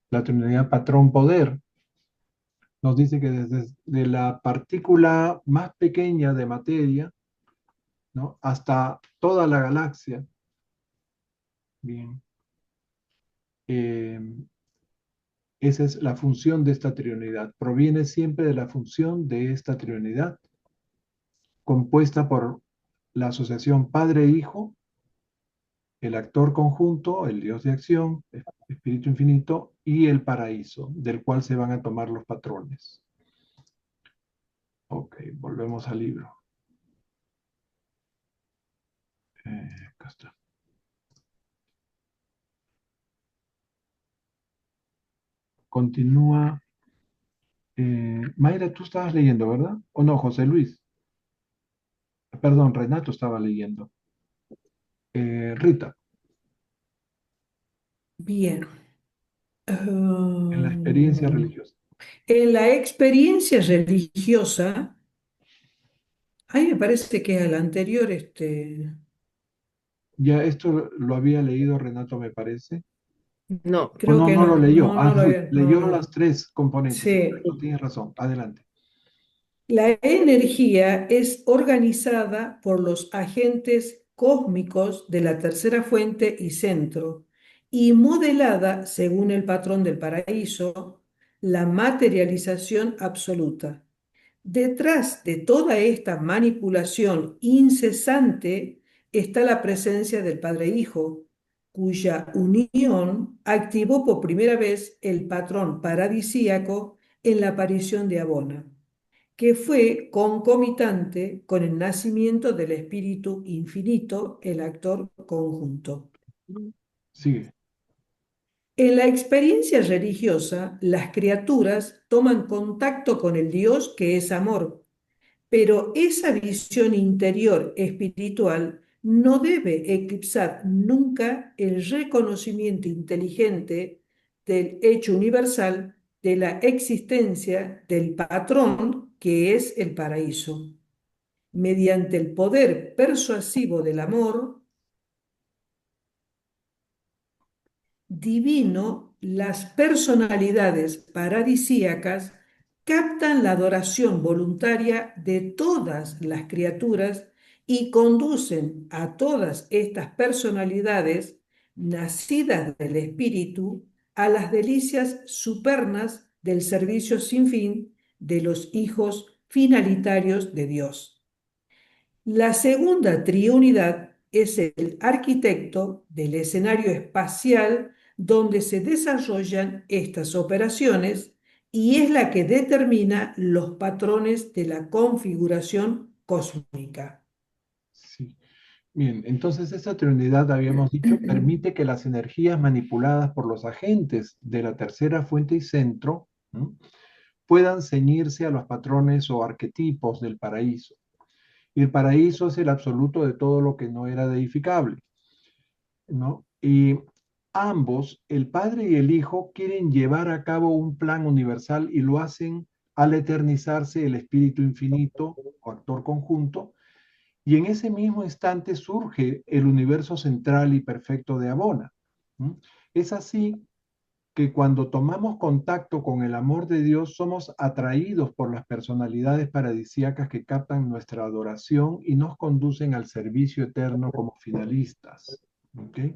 Speaker 1: La trinidad patrón-poder nos dice que desde de la partícula más pequeña de materia, ¿no? hasta toda la galaxia, bien, eh, esa es la función de esta trinidad. Proviene siempre de la función de esta trinidad, compuesta por la asociación Padre-Hijo, el actor conjunto, el Dios de acción, el Espíritu Infinito y el paraíso, del cual se van a tomar los patrones. Ok, volvemos al libro. Acá está. Continúa. Mayra, tú estabas leyendo, ¿verdad? ¿O no, José Luis? Perdón, Renato estaba leyendo. Rita,
Speaker 7: Bien.
Speaker 1: en la experiencia
Speaker 7: Ah,
Speaker 1: religiosa.
Speaker 7: en la experiencia religiosa, ahí me parece que al anterior,
Speaker 1: Ya esto lo había leído Renato, me parece.
Speaker 4: No,
Speaker 1: O
Speaker 7: creo
Speaker 1: no,
Speaker 7: que
Speaker 1: no lo
Speaker 7: no,
Speaker 1: leyó.
Speaker 7: no,
Speaker 1: Ah,
Speaker 7: no lo
Speaker 1: sí,
Speaker 7: había, no,
Speaker 1: leyó las
Speaker 7: no.
Speaker 1: tres componentes.
Speaker 7: Sí,
Speaker 1: Tú tienes razón. Adelante.
Speaker 7: la energía es organizada por los agentes cósmicos de la tercera fuente y centro y modelada según el patrón del paraíso, la materialización absoluta. Detrás de toda esta manipulación incesante está la presencia del Padre Hijo, cuya unión activó por primera vez el patrón paradisíaco en la aparición de Abona. que fue concomitante con el nacimiento del Espíritu Infinito, el actor conjunto.
Speaker 1: Sigue.
Speaker 7: En la experiencia religiosa, las criaturas toman contacto con el Dios que es amor, pero esa visión interior espiritual no debe eclipsar nunca el reconocimiento inteligente del hecho universal de la existencia del patrón que es el paraíso. Mediante el poder persuasivo del amor divino, las personalidades paradisíacas captan la adoración voluntaria de todas las criaturas y conducen a todas estas personalidades nacidas del espíritu a las delicias supernas del servicio sin fin de los hijos finalitarios de Dios. La segunda triunidad es el arquitecto del escenario espacial donde se desarrollan estas operaciones y es la que determina los patrones de la configuración cósmica.
Speaker 1: Sí. Bien, entonces esta Trinidad, habíamos dicho, permite que las energías manipuladas por los agentes de la tercera fuente y centro, ¿no?, puedan ceñirse a los patrones o arquetipos del paraíso. Y el paraíso es el absoluto de todo lo que no era deificable, ¿no? Y ambos, el Padre y el Hijo, quieren llevar a cabo un plan universal y lo hacen al eternizarse el Espíritu Infinito o actor conjunto, y en ese mismo instante surge el universo central y perfecto de Abona. ¿Mm? Es así que cuando tomamos contacto con el amor de Dios, somos atraídos por las personalidades paradisíacas que captan nuestra adoración y nos conducen al servicio eterno como finalistas. ¿Okay?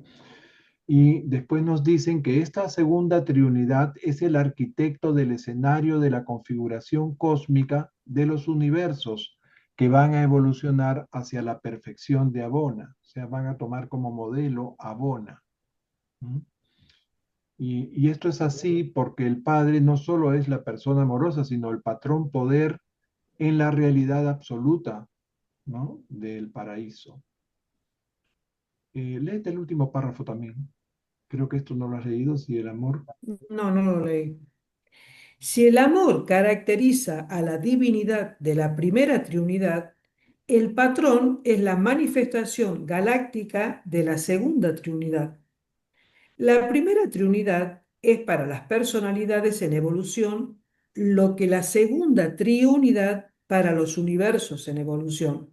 Speaker 1: Y después nos dicen que esta segunda triunidad es el arquitecto del escenario de la configuración cósmica de los universos que van a evolucionar hacia la perfección de Abona, o sea, van a tomar como modelo Abona. ¿Mm? Y esto es así porque el Padre no solo es la persona amorosa, sino el patrón poder en la realidad absoluta, ¿no?, del paraíso. Léete el último párrafo también. Creo que esto no lo has leído, si el amor...
Speaker 7: No, no lo leí. Si el amor caracteriza a la divinidad de la primera triunidad, el patrón es la manifestación galáctica de la segunda triunidad. La primera triunidad es para las personalidades en evolución lo que la segunda triunidad para los universos en evolución.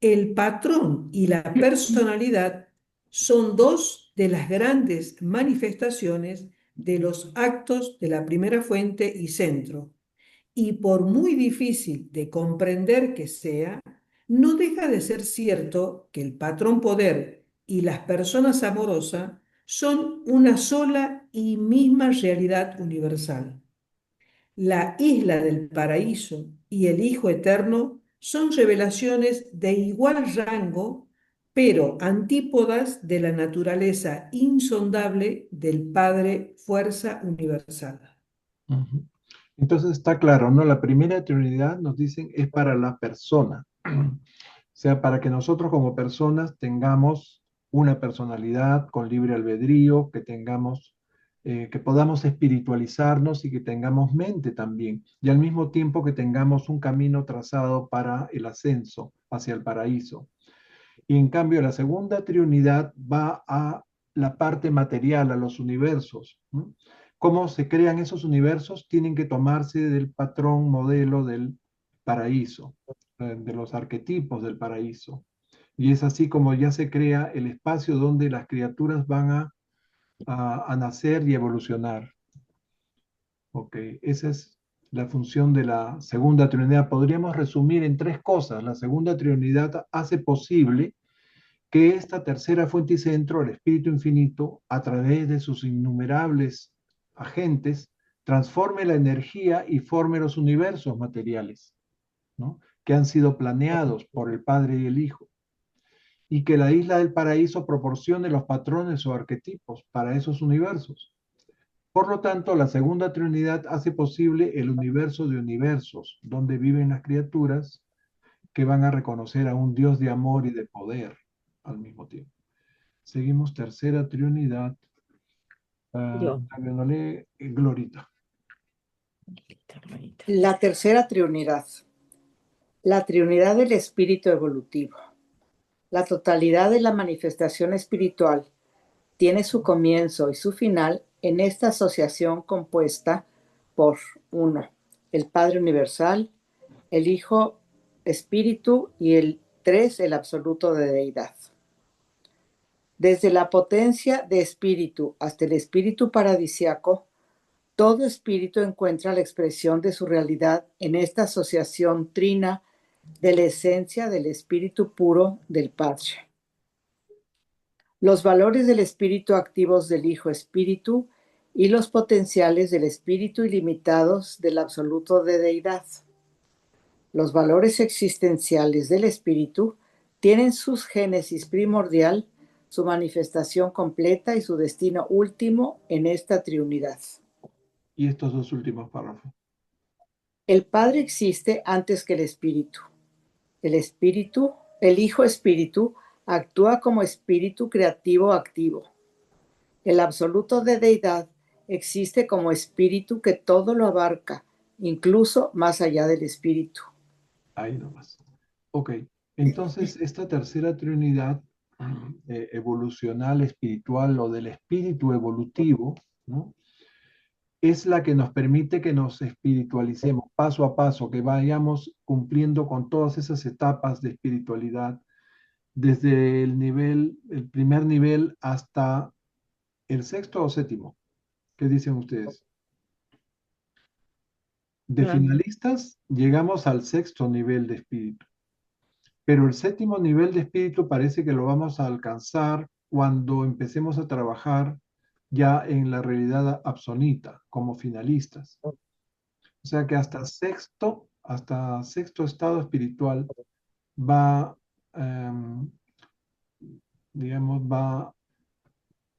Speaker 7: El patrón y la personalidad son dos de las grandes manifestaciones de los actos de la primera fuente y centro, y por muy difícil de comprender que sea, no deja de ser cierto que el patrón poder y las personas amorosas son una sola y misma realidad universal. La isla del paraíso y el Hijo Eterno son revelaciones de igual rango, pero antípodas de la naturaleza insondable del Padre Fuerza Universal.
Speaker 1: Ujú. Entonces está claro, ¿no? La primera Trinidad, nos dicen, es para la persona. O sea, para que nosotros como personas tengamos una personalidad con libre albedrío, que tengamos, que podamos espiritualizarnos y que tengamos mente también. Y al mismo tiempo que tengamos un camino trazado para el ascenso hacia el paraíso. Y en cambio, la segunda Trinidad va a la parte material, a los universos, ¿no? Cómo se crean esos universos tienen que tomarse del patrón modelo del paraíso, de los arquetipos del paraíso. Y es así como ya se crea el espacio donde las criaturas van a nacer y evolucionar. Ok, esa es la función de la segunda Trinidad. Podríamos resumir en tres cosas. La segunda Trinidad hace posible que esta tercera fuente y centro, el Espíritu Infinito, a través de sus innumerables agentes, transforme la energía y forme los universos materiales, ¿no?, que han sido planeados por el Padre y el Hijo, y que la isla del paraíso proporcione los patrones o arquetipos para esos universos, Por lo tanto, la segunda Trinidad hace posible el universo de universos, donde viven las criaturas que van a reconocer a un Dios de amor y de poder al mismo tiempo. Seguimos tercera Trinidad.
Speaker 4: Yo.
Speaker 1: Glorita.
Speaker 4: Glorita.
Speaker 8: La tercera Trinidad. La Trinidad del espíritu evolutivo. La totalidad de la manifestación espiritual tiene su comienzo y su final en esta asociación compuesta por 1. El Padre Universal, el Hijo Espíritu y el 3. El absoluto de deidad. Desde la potencia de espíritu hasta el espíritu paradisiaco, todo espíritu encuentra la expresión de su realidad en esta asociación trina de la esencia del espíritu puro del Padre. Los valores del espíritu activos del Hijo Espíritu y los potenciales del espíritu ilimitados del absoluto de deidad. Los valores existenciales del espíritu tienen su génesis primordial, su manifestación completa y su destino último en esta triunidad.
Speaker 1: Y estos dos últimos párrafos.
Speaker 8: El Padre existe antes que el Espíritu. El Hijo Espíritu, actúa como espíritu creativo activo. El absoluto de deidad existe como espíritu que todo lo abarca, incluso más allá del espíritu.
Speaker 1: Ahí nomás. Ok, entonces esta tercera Trinidad evolucional, espiritual o del espíritu evolutivo, ¿no? Es la que nos permite que nos espiritualicemos paso a paso, que vayamos cumpliendo con todas esas etapas de espiritualidad, desde el primer nivel hasta el sexto o séptimo. ¿Qué dicen ustedes? De finalistas llegamos al sexto nivel de espíritu, pero el séptimo nivel de espíritu parece que lo vamos a alcanzar cuando empecemos a trabajar ya en la realidad absonita como finalistas. O sea que hasta sexto estado espiritual va, va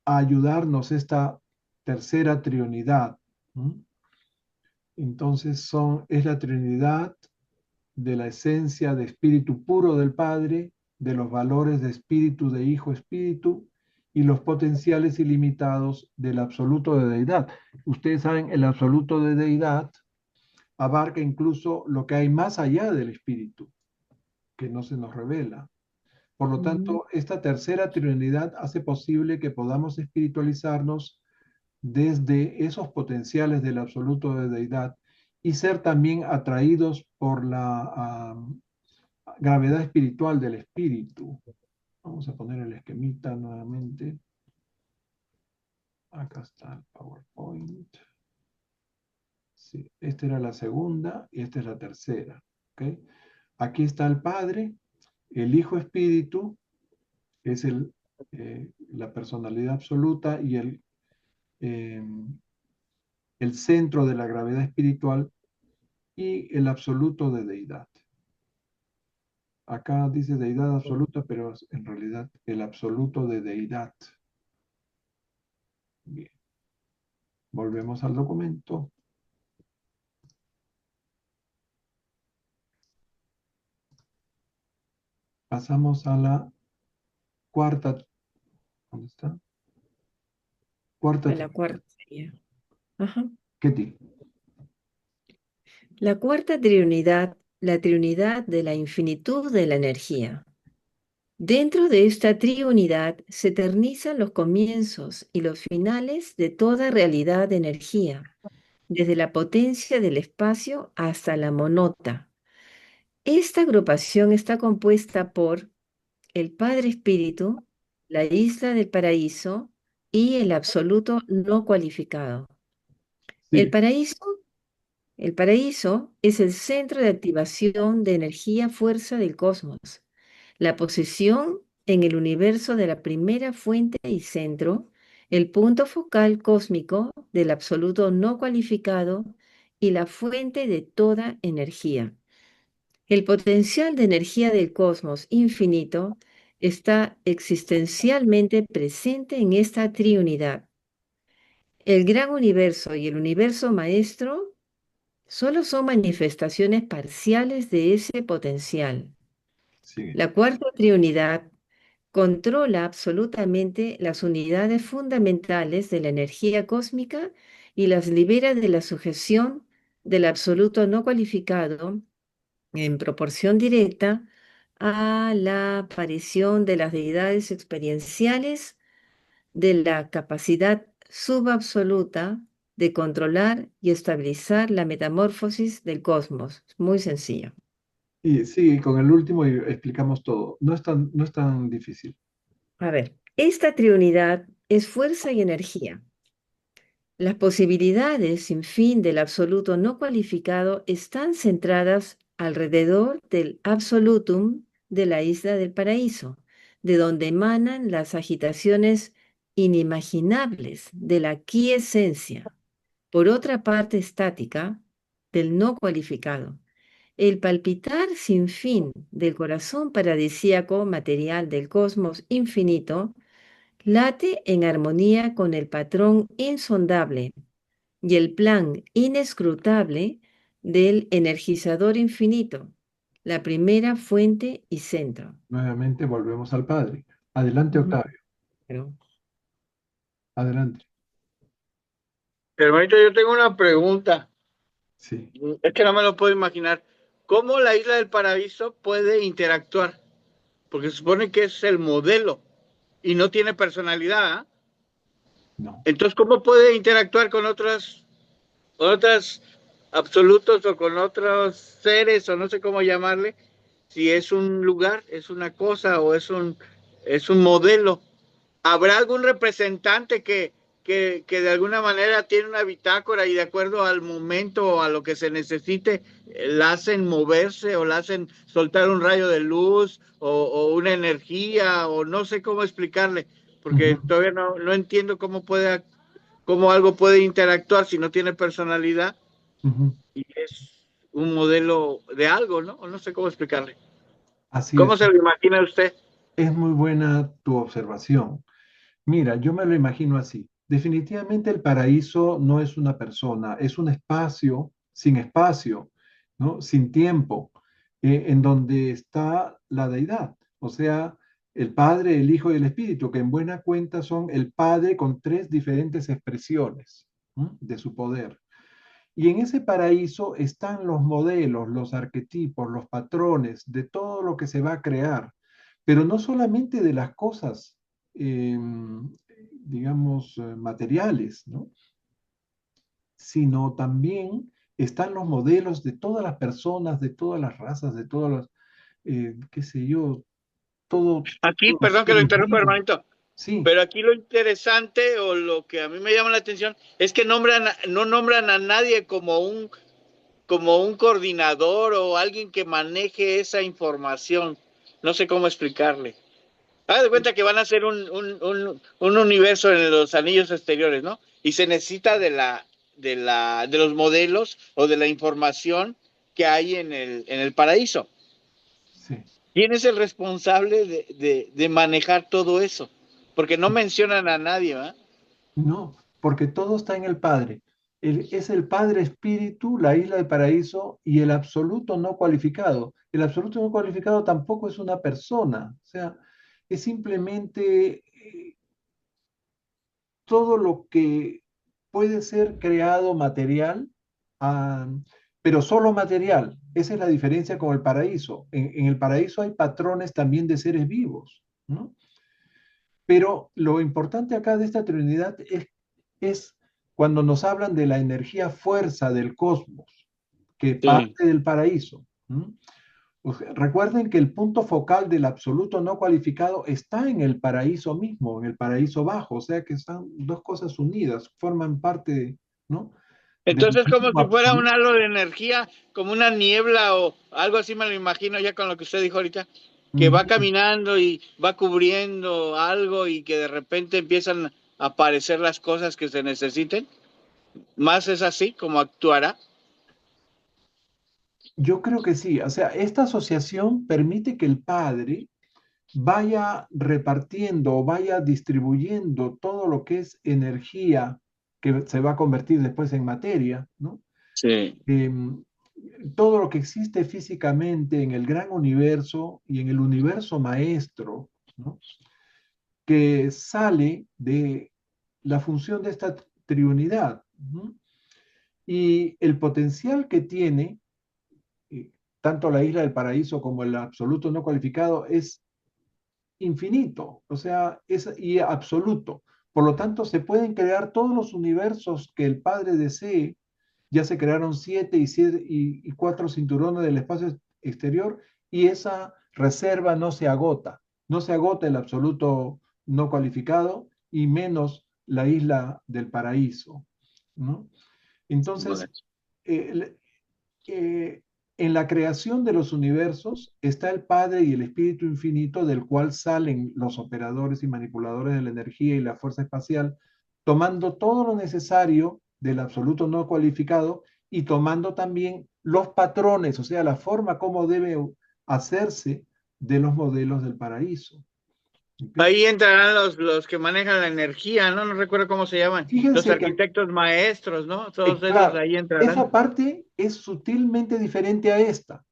Speaker 1: a ayudarnos esta tercera Trinidad. Entonces es la Trinidad de la esencia de espíritu puro del Padre, de los valores de espíritu de Hijo Espíritu y los potenciales ilimitados del absoluto de deidad. Ustedes saben, el absoluto de deidad abarca incluso lo que hay más allá del espíritu, que no se nos revela. Por lo tanto, esta tercera Trinidad hace posible que podamos espiritualizarnos desde esos potenciales del absoluto de deidad y ser también atraídos por la gravedad espiritual del espíritu. Vamos a poner el esquemita nuevamente. Acá está el PowerPoint. Sí, esta era la segunda y esta es la tercera. ¿Okay? Aquí está el Padre, el Hijo Espíritu, es la personalidad absoluta y el centro de la gravedad espiritual y el absoluto de deidad. Acá dice deidad absoluta, pero en realidad el absoluto de deidad. Bien. Volvemos al documento. Pasamos a la cuarta. ¿Dónde está? Cuarta.
Speaker 4: A la cuarta sería. Ajá.
Speaker 1: Ketty.
Speaker 4: La cuarta Trinidad, la Trinidad de la infinitud de la energía. Dentro de esta triunidad se eternizan los comienzos y los finales de toda realidad de energía, desde la potencia del espacio hasta la monota. Esta agrupación está compuesta por el Padre Espíritu, la isla del paraíso y el absoluto no cualificado.
Speaker 1: Sí.
Speaker 4: El paraíso es el centro de activación de energía fuerza del cosmos. La posición en el universo de la primera fuente y centro, el punto focal cósmico del absoluto no cualificado y la fuente de toda energía. El potencial de energía del cosmos infinito está existencialmente presente en esta triunidad. El gran universo y el universo maestro solo son manifestaciones parciales de ese potencial.
Speaker 1: Sigue.
Speaker 4: La cuarta triunidad controla absolutamente las unidades fundamentales de la energía cósmica y las libera de la sujeción del absoluto no cualificado en proporción directa a la aparición de las deidades experienciales de la capacidad subabsoluta de controlar y estabilizar la metamorfosis del cosmos. Muy sencillo.
Speaker 1: Y sí, con el último explicamos todo. No es tan difícil.
Speaker 4: A ver, esta triunidad es fuerza y energía. Las posibilidades sin fin del absoluto no cualificado están centradas alrededor del absolutum de la isla del paraíso, de donde emanan las agitaciones inimaginables de la quiesencia, por otra parte estática, del no cualificado. El palpitar sin fin del corazón paradisíaco material del cosmos infinito late en armonía con el patrón insondable y el plan inescrutable del energizador infinito, la primera fuente y centro.
Speaker 1: Nuevamente volvemos al Padre. Adelante,
Speaker 4: Ujú.
Speaker 1: Octavio.
Speaker 4: Pero,
Speaker 1: Adelante.
Speaker 2: Hermanito, yo tengo una pregunta.
Speaker 1: Sí.
Speaker 2: Es que no me lo puedo imaginar. ¿Cómo la isla del paraíso puede interactuar? Porque se supone que es el modelo y no tiene personalidad, ¿ah?
Speaker 1: No.
Speaker 2: Entonces, ¿cómo puede interactuar con otras absolutos o con otros seres o no sé cómo llamarle? Si es un lugar, es una cosa o es un modelo. ¿Habrá algún representante que de alguna manera tiene una bitácora y de acuerdo al momento o a lo que se necesite, la hacen moverse o la hacen soltar un rayo de luz o una energía o no sé cómo explicarle? Porque
Speaker 1: Ujú,
Speaker 2: todavía no entiendo cómo algo puede interactuar si no tiene personalidad
Speaker 1: ujú.
Speaker 2: y es un modelo de algo, ¿no? O no sé cómo explicarle.
Speaker 1: Así
Speaker 2: ¿Cómo
Speaker 1: es.
Speaker 2: se lo imagina usted?
Speaker 1: Es muy buena tu observación. Mira, yo me lo imagino así. Definitivamente el paraíso no es una persona, es un espacio, ¿no? Sin tiempo, en donde está la deidad. O sea, el Padre, el Hijo y el Espíritu, que en buena cuenta son el Padre con tres diferentes expresiones, ¿no? De su poder. Y en ese paraíso están los modelos, los arquetipos, los patrones de todo lo que se va a crear, pero no solamente de las cosas, digamos, materiales, ¿no? Sino también están los modelos de todas las personas, de todas las razas, de todas las, qué sé yo,
Speaker 2: Aquí,
Speaker 1: todos los
Speaker 2: perdón que lo
Speaker 1: seres
Speaker 2: interrumpa,
Speaker 1: vivos.
Speaker 2: hermanito,
Speaker 1: Sí,
Speaker 2: pero aquí lo interesante o lo que a mí me llama la atención es que no nombran a nadie como un coordinador o alguien que maneje esa información. No sé cómo explicarle. Haga de cuenta que van a hacer un universo en los anillos exteriores, ¿no? Y se necesita de los modelos o de la información que hay en el paraíso.
Speaker 1: sí.
Speaker 2: ¿Quién es el responsable de manejar todo eso? Porque no mencionan a nadie, ¿verdad?
Speaker 1: No, porque todo está en el Padre. Es el Padre Espíritu, la isla del paraíso y el absoluto no cualificado. El absoluto no cualificado tampoco es una persona, o sea, es simplemente todo lo que puede ser creado material, ah, pero solo material. Esa es la diferencia con el paraíso. En el paraíso hay patrones también de seres vivos, ¿no? Pero lo importante acá de esta Trinidad es cuando nos hablan de la energía fuerza del cosmos, que
Speaker 2: Sí.
Speaker 1: parte del paraíso. ¿M? Recuerden que el punto focal del absoluto no cualificado está en el paraíso mismo, en el paraíso bajo, o sea que están dos cosas unidas, forman parte, ¿no? Del
Speaker 2: Entonces, como
Speaker 1: mismo
Speaker 2: si fuera un
Speaker 1: absoluto.
Speaker 2: halo de energía, como una niebla o algo así, me lo imagino ya con lo que usted dijo ahorita, que va
Speaker 1: Ujú.
Speaker 2: caminando y va cubriendo algo y que de repente empiezan a aparecer las cosas que se necesiten. Más es así como actuará.
Speaker 1: Yo creo que sí, o sea, esta asociación permite que el Padre vaya repartiendo o vaya distribuyendo todo lo que es energía que se va a convertir después en materia, ¿no?
Speaker 2: Sí.
Speaker 1: Todo lo que existe físicamente en el gran universo y en el universo maestro, ¿no? Que sale de la función de esta triunidad, ¿no? Y el potencial que tiene tanto la isla del paraíso como el absoluto no cualificado es infinito, o sea, es y absoluto. Por lo tanto, se pueden crear todos los universos que el Padre desee. Ya se crearon 7 y 4 cinturones del espacio exterior y esa reserva no se agota. No se agota el absoluto no cualificado y menos la isla del paraíso, ¿no? Entonces,
Speaker 2: Bueno.
Speaker 1: eh, en la creación de los universos está el Padre y el Espíritu Infinito, del cual salen los operadores y manipuladores de la energía y la fuerza espacial, tomando todo lo necesario del absoluto no cualificado y tomando también los patrones, o sea, la forma como debe hacerse de los modelos del paraíso. ¿Okay?
Speaker 2: Ahí entrarán los que manejan la energía, ¿no? No recuerdo cómo se llaman. Los
Speaker 1: Fíjense que
Speaker 2: arquitectos maestros, ¿no? Todos esos
Speaker 1: claro,
Speaker 2: ahí entrarán.
Speaker 1: esa parte es sutilmente diferente a esta.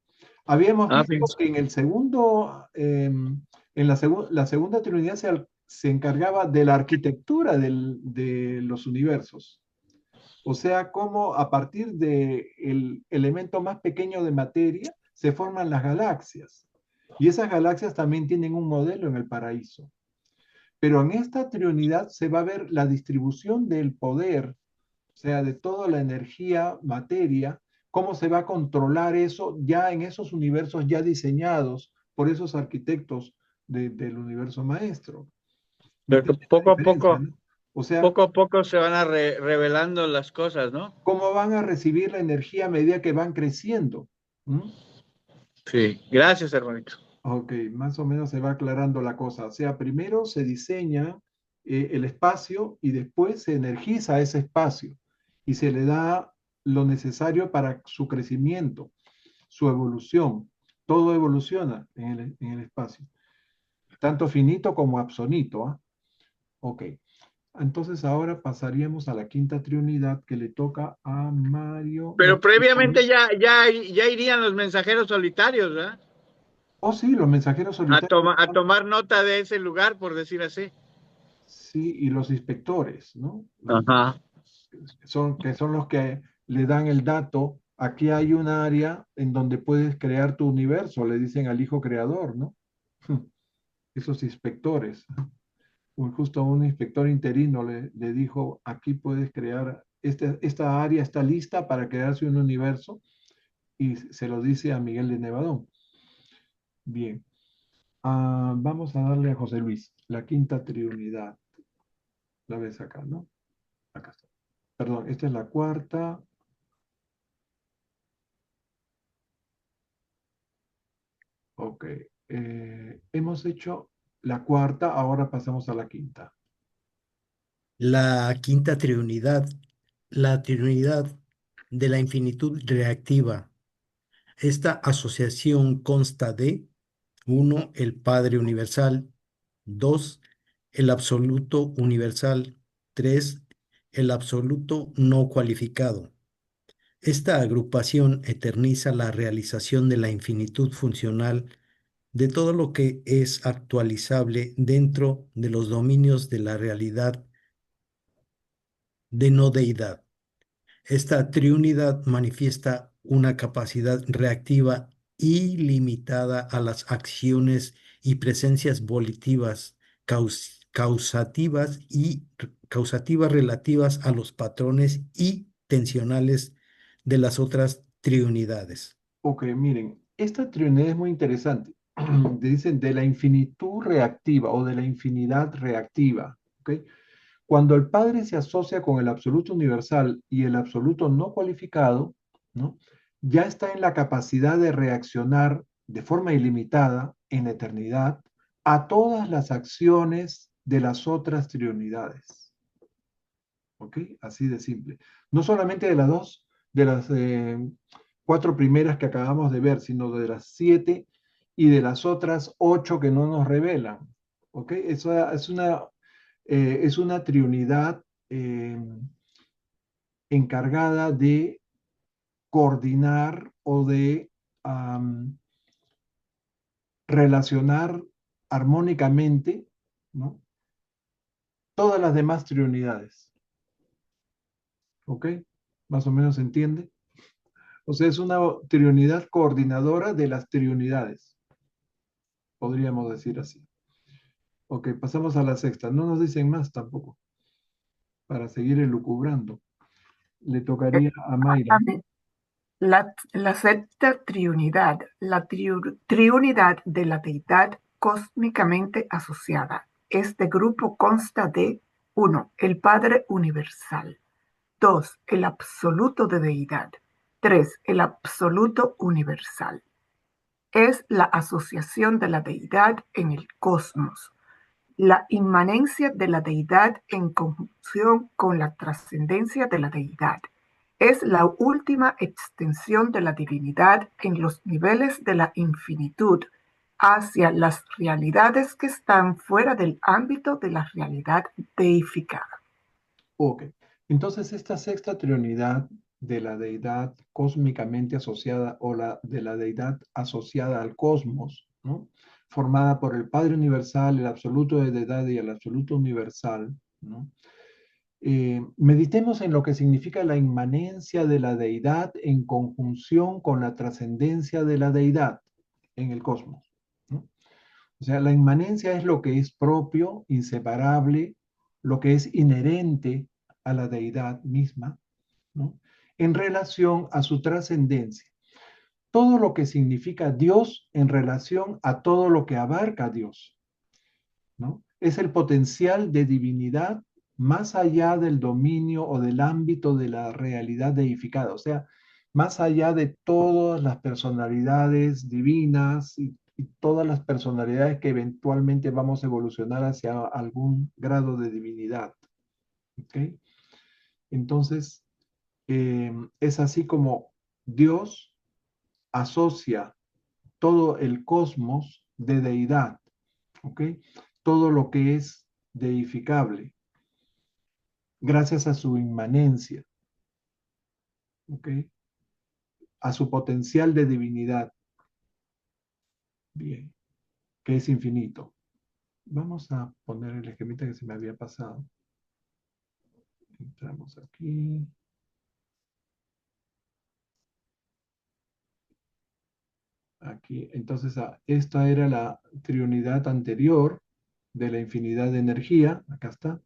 Speaker 1: Habíamos
Speaker 2: Ah,
Speaker 1: visto
Speaker 2: fíjense.
Speaker 1: que en el segundo, en la segunda trinidad se encargaba de la arquitectura de los universos. O sea, cómo a partir del elemento más pequeño de materia se forman las galaxias. Y esas galaxias también tienen un modelo en el paraíso. Pero en esta trinidad se va a ver la distribución del poder, o sea, de toda la energía, materia, cómo se va a controlar eso ya en esos universos ya diseñados por esos arquitectos del universo maestro.
Speaker 2: Pero que
Speaker 1: Noten la diferencia, ¿no? O sea,
Speaker 2: poco a poco se van a revelando las cosas, ¿no?
Speaker 1: cómo van a recibir la energía a medida que van creciendo. ¿Mm?
Speaker 2: Sí. Gracias, hermanito.
Speaker 1: Ok, más o menos se va aclarando la cosa. O sea, primero se diseña el espacio y después se energiza ese espacio y se le da lo necesario para su crecimiento, su evolución. Todo evoluciona en el espacio, tanto finito como absonito. ¿Ah? Ok, entonces ahora pasaríamos a la quinta trinidad que le toca a Mario. No,
Speaker 2: Pero previamente ya irían los mensajeros solitarios, ¿verdad?
Speaker 1: oh, sí, los mensajeros solitarios.
Speaker 2: A tomar nota de ese lugar, por decir así.
Speaker 1: Sí, y los inspectores, ¿no?
Speaker 2: Ajá.
Speaker 1: Que son los que le dan el dato. Aquí hay un área en donde puedes crear tu universo, le dicen al hijo creador, ¿no? Esos inspectores. Justo un inspector interino le dijo, aquí puedes crear, esta área está lista para crearse un universo, y se lo dice a Miguel de Nevadón. Bien. Vamos a darle a José Luis, la quinta trinidad. La ves acá, ¿no? Acá está. Perdón, esta es la cuarta. Ok. Hemos hecho la cuarta, ahora pasamos a la quinta.
Speaker 6: La quinta triunidad, la triunidad de la infinitud reactiva. Esta asociación consta de 1, el Padre Universal; 2, el Absoluto Universal; 3, el Absoluto No Cualificado. Esta agrupación eterniza la realización de la infinitud funcional de todo lo que es actualizable dentro de los dominios de la realidad de no deidad. Esta triunidad manifiesta una capacidad reactiva ilimitada a las acciones y presencias volitivas, causativas relativas a los patrones y tensionales de las otras triunidades.
Speaker 1: Ok, miren, esta trinidad es muy interesante. Dicen de la infinitud reactiva o de la infinidad reactiva. ¿Ok? Cuando el Padre se asocia con el absoluto universal y el absoluto no cualificado, ¿no? Ya está en la capacidad de reaccionar de forma ilimitada en la eternidad a todas las acciones de las otras triunidades. ¿Ok? Así de simple. No solamente de las dos, de las 4 primeras que acabamos de ver, sino de las 7 y de las otras 8 que no nos revelan. ¿Ok? Eso es una triunidad encargada de coordinar o de relacionar armónicamente, ¿no?, todas las demás triunidades. ¿Ok? ¿Más o menos se entiende? O sea, es una triunidad coordinadora de las triunidades, podríamos decir así. Ok, pasamos a la sexta. No nos dicen más tampoco, para seguir elucubrando. Le tocaría a Mayra.
Speaker 3: Amén. La sexta triunidad, la triunidad de la deidad cósmicamente asociada. Este grupo consta de 1. El Padre Universal. 2. El absoluto de deidad. 3. El absoluto universal. Es la asociación de la deidad en el cosmos, la inmanencia de la deidad en conjunción con la trascendencia de la deidad. Es la última extensión de la divinidad en los niveles de la infinitud hacia las realidades que están fuera del ámbito de la realidad deificada.
Speaker 1: Ok, entonces esta sexta triunidad de la deidad cósmicamente asociada o de la deidad asociada al cosmos, ¿no?, formada por el Padre Universal, el absoluto de deidad y el absoluto universal, ¿no? Meditemos en lo que significa la inmanencia de la deidad en conjunción con la trascendencia de la deidad en el cosmos, ¿no? O sea, la inmanencia es lo que es propio, inseparable, lo que es inherente a la deidad misma, ¿no?, en relación a su trascendencia. Todo lo que significa Dios en relación a todo lo que abarca a Dios, ¿no? Es el potencial de divinidad más allá del dominio o del ámbito de la realidad deificada, o sea, más allá de todas las personalidades divinas y todas las personalidades que eventualmente vamos a evolucionar hacia algún grado de divinidad. ¿Ok? Entonces, es así como Dios asocia todo el cosmos de deidad, ¿ok? Todo lo que es deificable, gracias a su inmanencia, ¿ok?, a su potencial de divinidad, bien, que es infinito. Vamos a poner el esquemita que se me había pasado. Entramos aquí. Aquí, entonces, esta era la triunidad anterior de la infinidad de energía. Acá está.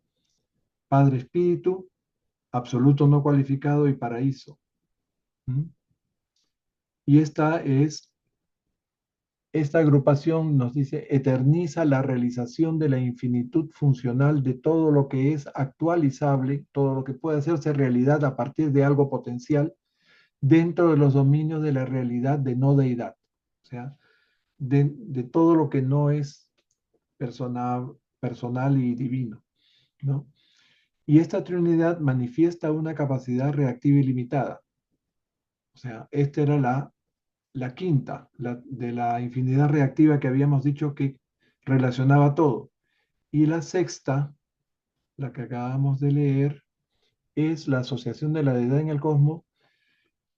Speaker 1: Padre Espíritu, absoluto no cualificado y paraíso. ¿Mm? Y esta agrupación nos dice, eterniza la realización de la infinitud funcional de todo lo que es actualizable, todo lo que puede hacerse realidad a partir de algo potencial dentro de los dominios de la realidad de no deidad. O sea, de todo lo que no es personal y divino, ¿no? Y esta Trinidad manifiesta una capacidad reactiva ilimitada. O sea, esta era la quinta, de la infinidad reactiva que habíamos dicho que relacionaba todo. Y la sexta, la que acabamos de leer, es la asociación de la deidad en el cosmos,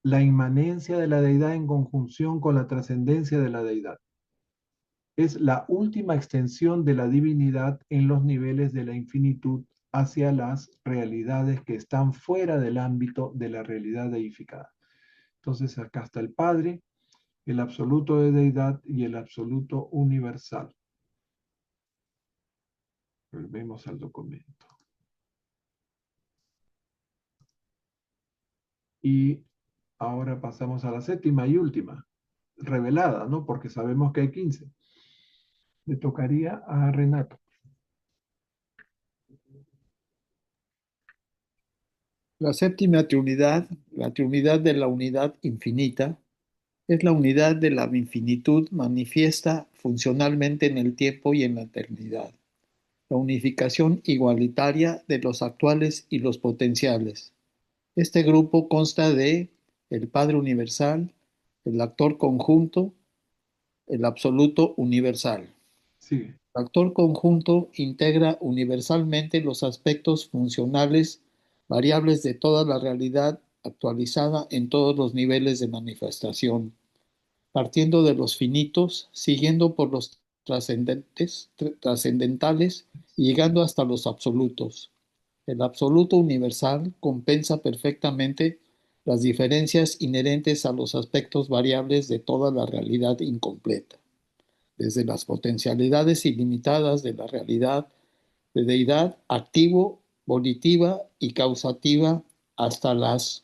Speaker 1: la inmanencia de la deidad en conjunción con la trascendencia de la deidad. Es la última extensión de la divinidad en los niveles de la infinitud hacia las realidades que están fuera del ámbito de la realidad deificada. Entonces acá está el Padre, el absoluto de deidad y el absoluto universal. Volvemos al documento. Y ahora pasamos a la séptima y última, revelada, ¿no? Porque sabemos que hay 15. Le tocaría a Renato.
Speaker 5: La séptima trinidad, la trinidad de la unidad infinita, es la unidad de la infinitud manifiesta funcionalmente en el tiempo y en la eternidad. La unificación igualitaria de los actuales y los potenciales. Este grupo consta de el Padre Universal, el actor conjunto, el absoluto universal.
Speaker 1: Sí.
Speaker 5: El actor conjunto integra universalmente los aspectos funcionales variables de toda la realidad actualizada en todos los niveles de manifestación, partiendo de los finitos, siguiendo por los trascendentales y llegando hasta los absolutos. El absoluto universal compensa perfectamente las diferencias inherentes a los aspectos variables de toda la realidad incompleta, desde las potencialidades ilimitadas de la realidad de deidad activo, volitiva y causativa hasta las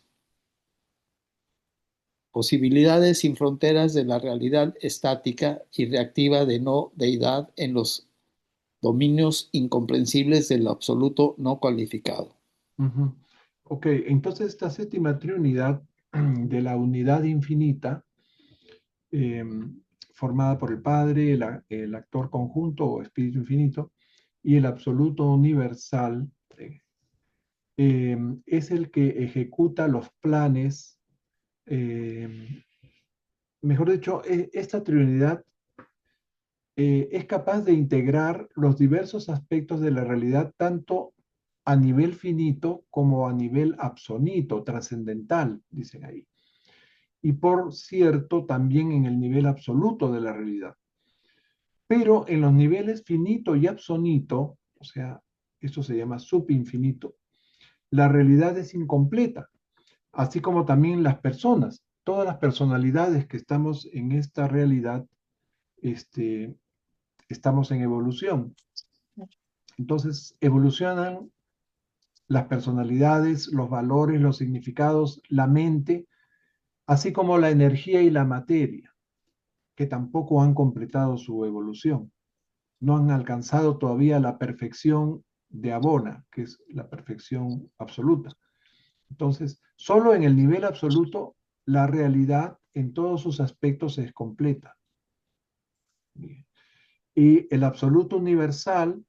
Speaker 5: posibilidades sin fronteras de la realidad estática y reactiva de no deidad en los dominios incomprensibles del absoluto no cualificado.
Speaker 1: Ujú. Ok, entonces esta séptima triunidad de la unidad infinita, formada por el Padre, el actor conjunto o espíritu infinito, y el absoluto universal, es el que ejecuta los planes, mejor dicho, esta triunidad es capaz de integrar los diversos aspectos de la realidad, tanto a nivel finito como a nivel absonito, trascendental, dicen ahí. Y por cierto, también en el nivel absoluto de la realidad. Pero en los niveles finito y absonito, o sea, esto se llama subinfinito, la realidad es incompleta, así como también las personas. Todas las personalidades que estamos en esta realidad, estamos en evolución. Entonces, evolucionan las personalidades, los valores, los significados, la mente, así como la energía y la materia, que tampoco han completado su evolución. No han alcanzado todavía la perfección de Abona, que es la perfección absoluta. Entonces, solo en el nivel absoluto, la realidad en todos sus aspectos es completa. Y el absoluto universal,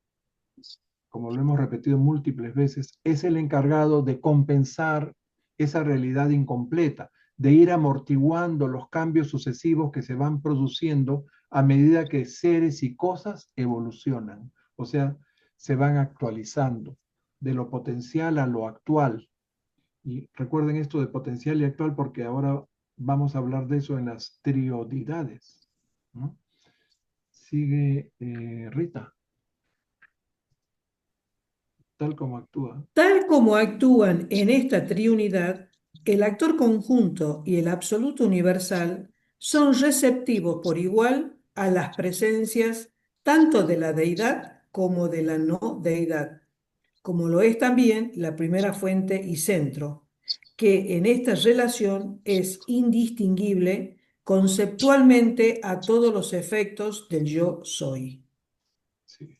Speaker 1: como lo hemos repetido múltiples veces, es el encargado de compensar esa realidad incompleta, de ir amortiguando los cambios sucesivos que se van produciendo a medida que seres y cosas evolucionan, o sea, se van actualizando de lo potencial a lo actual. Y recuerden esto de potencial y actual porque ahora vamos a hablar de eso en las triodidades, ¿no? Sigue Rita, tal como actúa.
Speaker 7: Tal como actúan en esta triunidad, el actor conjunto y el absoluto universal son receptivos por igual a las presencias tanto de la deidad como de la no deidad, como lo es también la primera fuente y centro, que en esta relación es indistinguible conceptualmente a todos los efectos del yo soy.
Speaker 1: Sí.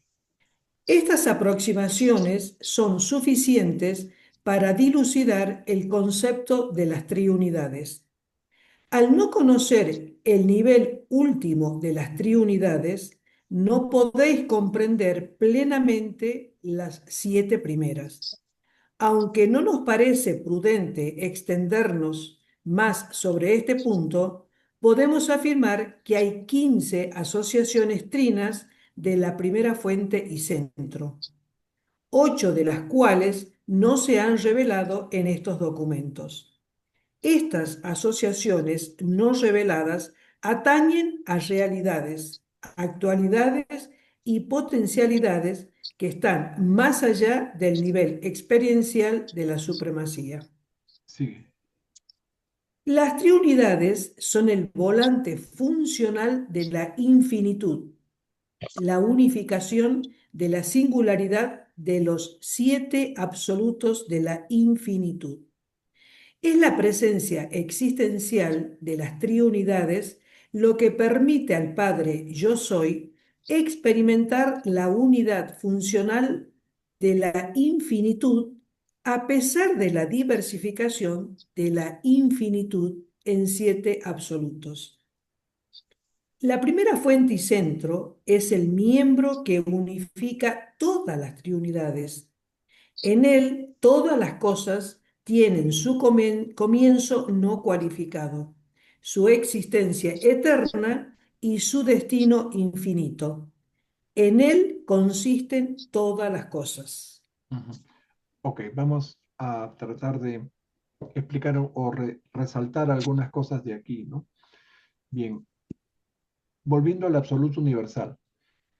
Speaker 7: Estas aproximaciones son suficientes para dilucidar el concepto de las triunidades. Al no conocer el nivel último de las triunidades, no podéis comprender plenamente las 7 primeras. Aunque no nos parece prudente extendernos más sobre este punto, podemos afirmar que hay 15 asociaciones trinas de la primera fuente y centro, 8 de las cuales no se han revelado en estos documentos. Estas asociaciones no reveladas atañen a realidades, actualidades y potencialidades que están más allá del nivel experiencial de la supremacía.
Speaker 1: Sigue.
Speaker 7: Las triunidades son el volante funcional de la infinitud, la unificación de la singularidad de los 7 absolutos de la infinitud. Es la presencia existencial de las triunidades lo que permite al Padre Yo Soy experimentar la unidad funcional de la infinitud a pesar de la diversificación de la infinitud en 7 absolutos. La primera fuente y centro es el miembro que unifica todas las triunidades. En él todas las cosas tienen su comienzo no cualificado, su existencia eterna y su destino infinito. En él consisten todas las cosas.
Speaker 1: Uh-huh. Ok, vamos a tratar de explicar o resaltar algunas cosas de aquí, ¿no? Bien, volviendo al absoluto universal.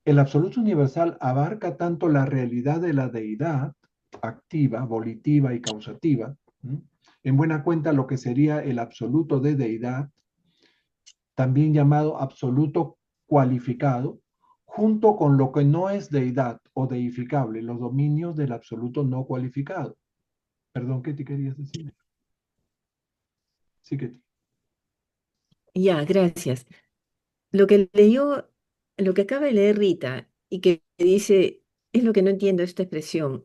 Speaker 1: El absoluto universal abarca tanto la realidad de la deidad activa, volitiva y causativa, ¿m? En buena cuenta lo que sería el absoluto de deidad, también llamado absoluto cualificado, junto con lo que no es deidad o deificable, los dominios del absoluto no cualificado. Perdón, ¿qué te querías decir? Sí, que
Speaker 4: Ya, gracias. Lo que leyó, lo que acaba de leer Rita y que dice, es lo que no entiendo esta expresión.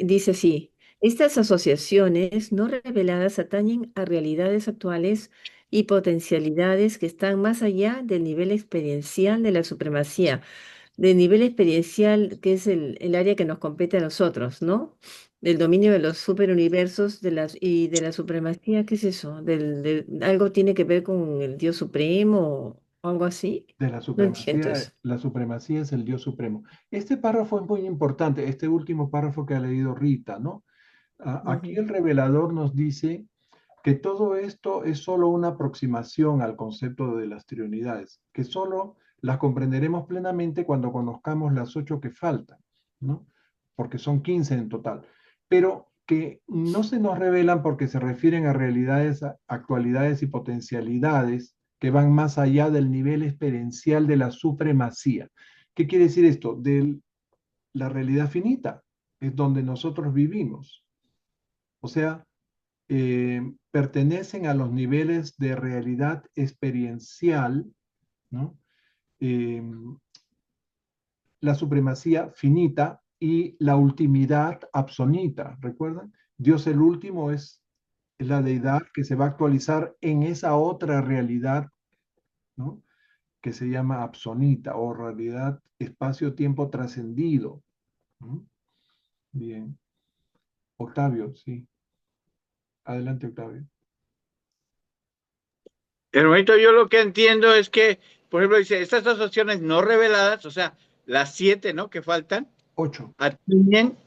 Speaker 4: Dice así, estas asociaciones no reveladas atañen a realidades actuales y potencialidades que están más allá del nivel experiencial de la supremacía, del nivel experiencial que es el área que nos compete a nosotros, ¿no? Del dominio de los superuniversos y de la supremacía, ¿qué es eso? ¿Algo tiene que ver con el Dios Supremo o algo así?
Speaker 1: de
Speaker 4: No entiendo eso.
Speaker 1: la supremacía es el Dios supremo. Este párrafo es muy importante, este último párrafo que ha leído Rita, ¿no? Aquí
Speaker 4: Ujú.
Speaker 1: el revelador nos dice que todo esto es solo una aproximación al concepto de las triunidades, que solo las comprenderemos plenamente cuando conozcamos las 8 que faltan, ¿no? Porque son 15 en total, pero que no se nos revelan porque se refieren a realidades, actualidades y potencialidades que van más allá del nivel experiencial de la supremacía. ¿Qué quiere decir esto? De la realidad finita, es donde nosotros vivimos. O sea, pertenecen a los niveles de realidad experiencial, ¿no? Eh, la supremacía finita y la ultimidad absonita, ¿recuerdan? Dios el último es la deidad que se va a actualizar en esa otra realidad, ¿no? Que se llama absonita o realidad espacio-tiempo trascendido. ¿No? Bien. Octavio, sí. Adelante, Octavio.
Speaker 2: Hermanito, yo lo que entiendo es que, por ejemplo, dice, estas asociaciones no reveladas, o sea, las 7, ¿no? Que faltan,
Speaker 1: 8.
Speaker 2: atañen,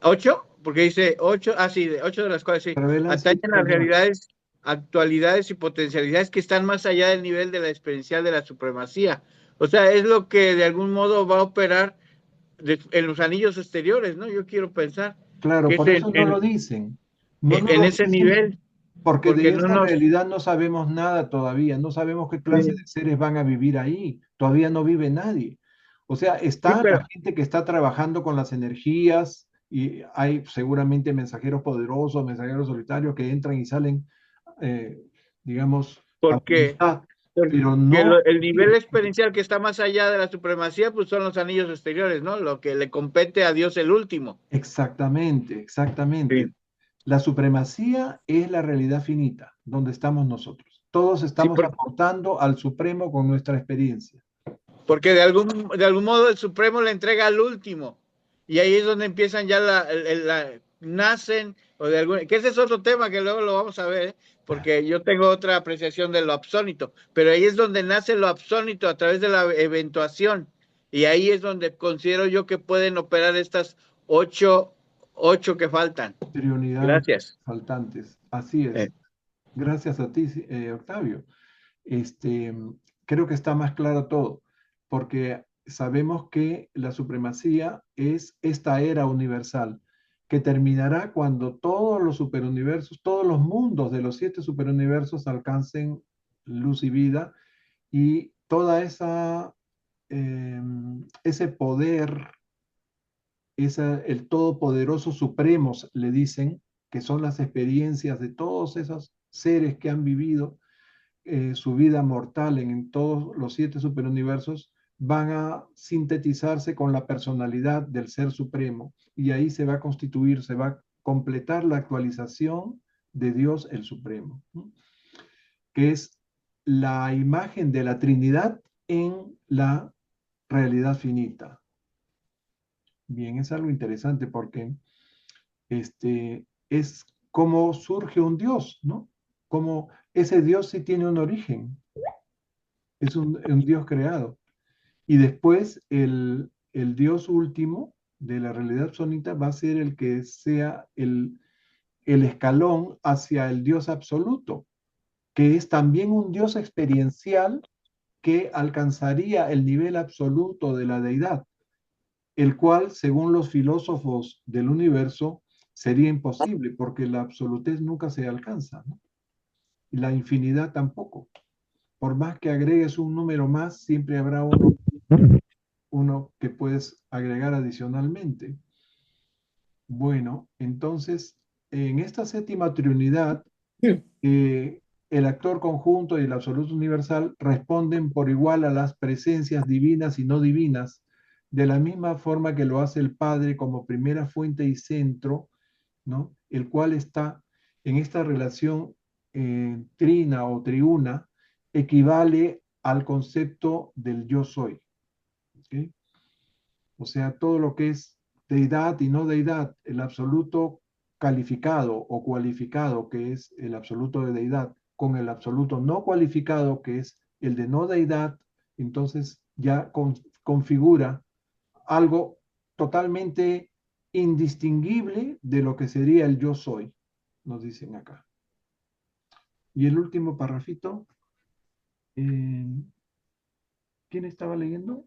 Speaker 2: 8, porque dice 8, sí, de 8 de las cuales sí,
Speaker 1: Revelan
Speaker 2: atañen
Speaker 1: 7
Speaker 2: a
Speaker 1: dominios.
Speaker 2: realidades, actualidades y potencialidades que están más allá del nivel de la experiencial de la supremacía. O sea, es lo que de algún modo va a operar en los anillos exteriores, ¿no? Yo quiero pensar
Speaker 1: Claro,
Speaker 2: que es
Speaker 1: por eso no lo dicen. No nos
Speaker 2: en
Speaker 1: lo
Speaker 2: ese
Speaker 1: dicen
Speaker 2: nivel,
Speaker 1: porque
Speaker 2: porque
Speaker 1: de
Speaker 2: no
Speaker 1: esa
Speaker 2: nos...
Speaker 1: realidad no sabemos nada todavía. No sabemos qué clase de seres van a vivir ahí. Todavía no vive nadie. O sea,
Speaker 2: Sí,
Speaker 1: está la
Speaker 2: pero
Speaker 1: gente que está trabajando con las energías y hay seguramente mensajeros poderosos, mensajeros solitarios que entran y salen, eh, digamos, a
Speaker 2: porque
Speaker 1: voluntad,
Speaker 2: porque
Speaker 1: pero no.
Speaker 2: el nivel experiencial que está más allá de la supremacía, pues son los anillos exteriores, ¿no? Lo que le compete a Dios el último.
Speaker 1: Exactamente, exactamente.
Speaker 2: Sí,
Speaker 1: La supremacía es la realidad finita, donde estamos nosotros. Todos
Speaker 2: sí,
Speaker 1: estamos aportando al Supremo con nuestra experiencia.
Speaker 2: porque de algún modo el Supremo le entrega al último. Y ahí es donde empiezan ya nacen, o de algún, que ese es otro tema que luego lo vamos a ver, ¿eh? Porque yo tengo otra apreciación de lo absónito, pero ahí es donde nace lo absónito a través de la eventuación. Y ahí es donde considero yo que pueden operar estas ocho, ocho que faltan.
Speaker 1: Triunidades
Speaker 2: Gracias.
Speaker 1: faltantes. Así es. Gracias a ti, Octavio. Este, creo que está más claro todo, porque sabemos que la supremacía es esta era universal, que terminará cuando todos los superuniversos, todos los mundos de los 7 superuniversos alcancen luz y vida y toda ese poder, el Todopoderoso Supremo, le dicen, que son las experiencias de todos esos seres que han vivido su vida mortal en todos los 7 superuniversos, van a sintetizarse con la personalidad del Ser Supremo y ahí se va a constituir, se va a completar la actualización de Dios el Supremo, ¿no? Que es la imagen de la Trinidad en la realidad finita. Bien, es algo interesante porque es cómo surge un Dios, ¿no? Como ese Dios sí tiene un origen, es un Dios creado. Y después el Dios último de la realidad sonita va a ser el que sea el escalón hacia el Dios absoluto, que es también un Dios experiencial que alcanzaría el nivel absoluto de la deidad, el cual, según los filósofos del universo, sería imposible, porque la absolutez nunca se alcanza, ¿no? Y la infinidad tampoco. Por más que agregues un número más, siempre habrá uno que puedes agregar adicionalmente. Bueno, entonces, en esta séptima triunidad, el actor conjunto y el absoluto universal responden por igual a las presencias divinas y no divinas, de la misma forma que lo hace el Padre como primera fuente y centro, ¿no? El cual está en esta relación trina o triuna, equivale al concepto del yo soy. ¿Okay? O sea, todo lo que es deidad y no deidad, el absoluto calificado o cualificado, que es el absoluto de deidad, con el absoluto no cualificado, que es el de no deidad, entonces ya configura algo totalmente indistinguible de lo que sería el yo soy, nos dicen acá. Y el último parrafito, ¿quién estaba leyendo?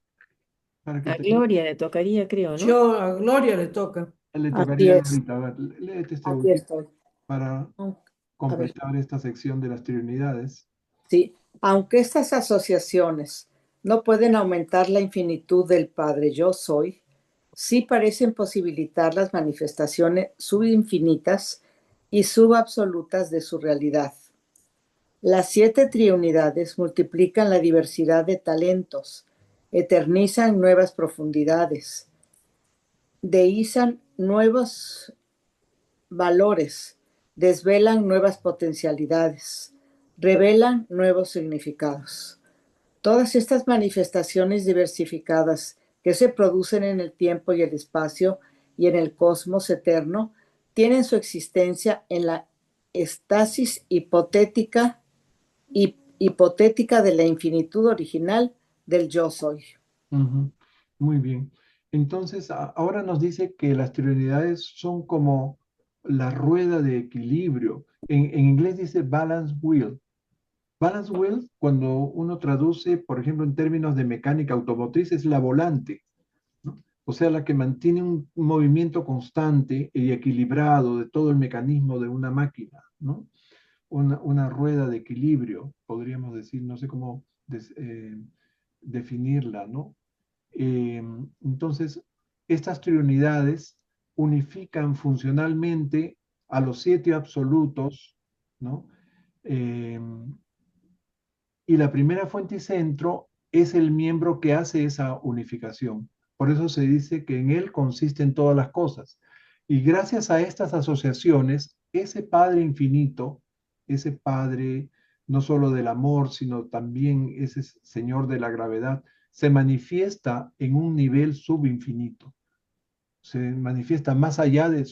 Speaker 1: Para que
Speaker 4: A Gloria le tocaría, creo, ¿no?
Speaker 7: Yo a Gloria le toca.
Speaker 1: le
Speaker 8: Así
Speaker 1: tocaría
Speaker 8: es,
Speaker 1: ahorita. A ver, léete este
Speaker 8: aquí
Speaker 1: último
Speaker 8: estoy.
Speaker 1: para
Speaker 8: A ver,
Speaker 1: completar esta sección de las trinidades.
Speaker 8: sí, aunque estas asociaciones no pueden aumentar la infinitud del Padre Yo Soy, sí parecen posibilitar las manifestaciones subinfinitas y subabsolutas de su realidad. Las 7 triunidades multiplican la diversidad de talentos, eternizan nuevas profundidades, deízan nuevos valores, desvelan nuevas potencialidades, revelan nuevos significados. Todas estas manifestaciones diversificadas que se producen en el tiempo y el espacio y en el cosmos eterno tienen su existencia en la estasis hipotética de la infinitud original del yo soy.
Speaker 1: Muy bien. Entonces, ahora nos dice que las trinidades son como la rueda de equilibrio. En inglés dice balance wheel. Balance wheel, cuando uno traduce, por ejemplo, en términos de mecánica automotriz, es la volante, ¿no? O sea, la que mantiene un movimiento constante y equilibrado de todo el mecanismo de una máquina, ¿no? Una rueda de equilibrio, podríamos decir, no sé cómo definirla, ¿no? Entonces, estas triunidades unifican funcionalmente a los 7 absolutos, ¿no? Eh, y la primera fuente y centro es el miembro que hace esa unificación. Por eso se dice que en él consisten todas las cosas. Y gracias a estas asociaciones, ese Padre infinito, ese Padre no solo del amor, sino también ese Señor de la gravedad, se manifiesta en un nivel subinfinito. Se manifiesta más allá de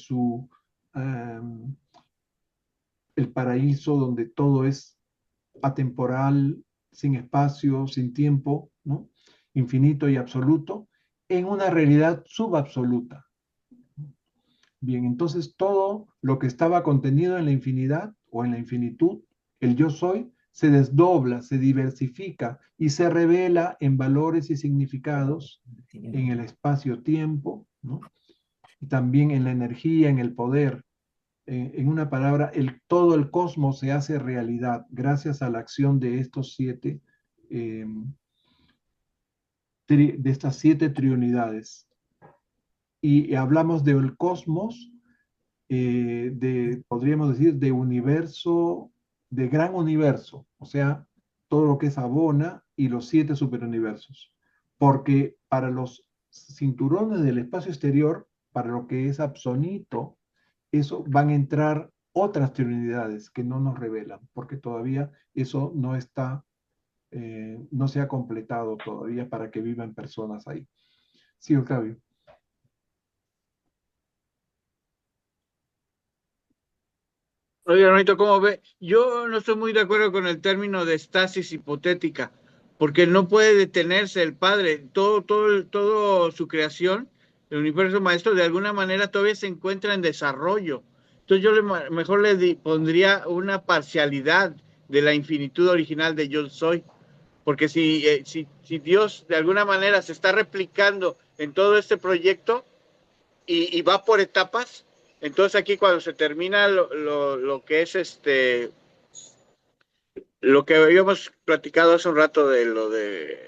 Speaker 1: el paraíso donde todo es atemporal, sin espacio, sin tiempo, ¿no? Infinito y absoluto, en una realidad subabsoluta. Bien, entonces todo lo que estaba contenido en la infinidad o en la infinitud, el yo soy, se desdobla, se diversifica y se revela en valores y significados en el espacio-tiempo, ¿no? Y también en la energía, en el poder. En una palabra, todo el cosmos se hace realidad gracias a la acción de estos 7, de estas 7 triunidades. Y hablamos del cosmos, podríamos decir, de universo, de gran universo, o sea, todo lo que es Abona y los 7 superuniversos. Porque para los cinturones del espacio exterior, para lo que es Absonito, eso van a entrar otras trinidades que no nos revelan, porque todavía eso no está, no se ha completado todavía para que vivan personas ahí. Sí, Octavio.
Speaker 2: Oiga, Ronito, ¿cómo ve? Yo no estoy muy de acuerdo con el término de estasis hipotética, porque no puede detenerse el Padre. Todo su creación, el universo maestro, de alguna manera todavía se encuentra en desarrollo. Entonces yo mejor le pondría una parcialidad de la infinitud original de yo soy. Porque si Dios de alguna manera se está replicando en todo este proyecto y va por etapas, entonces aquí cuando se termina lo que es lo que habíamos platicado hace un rato de lo de...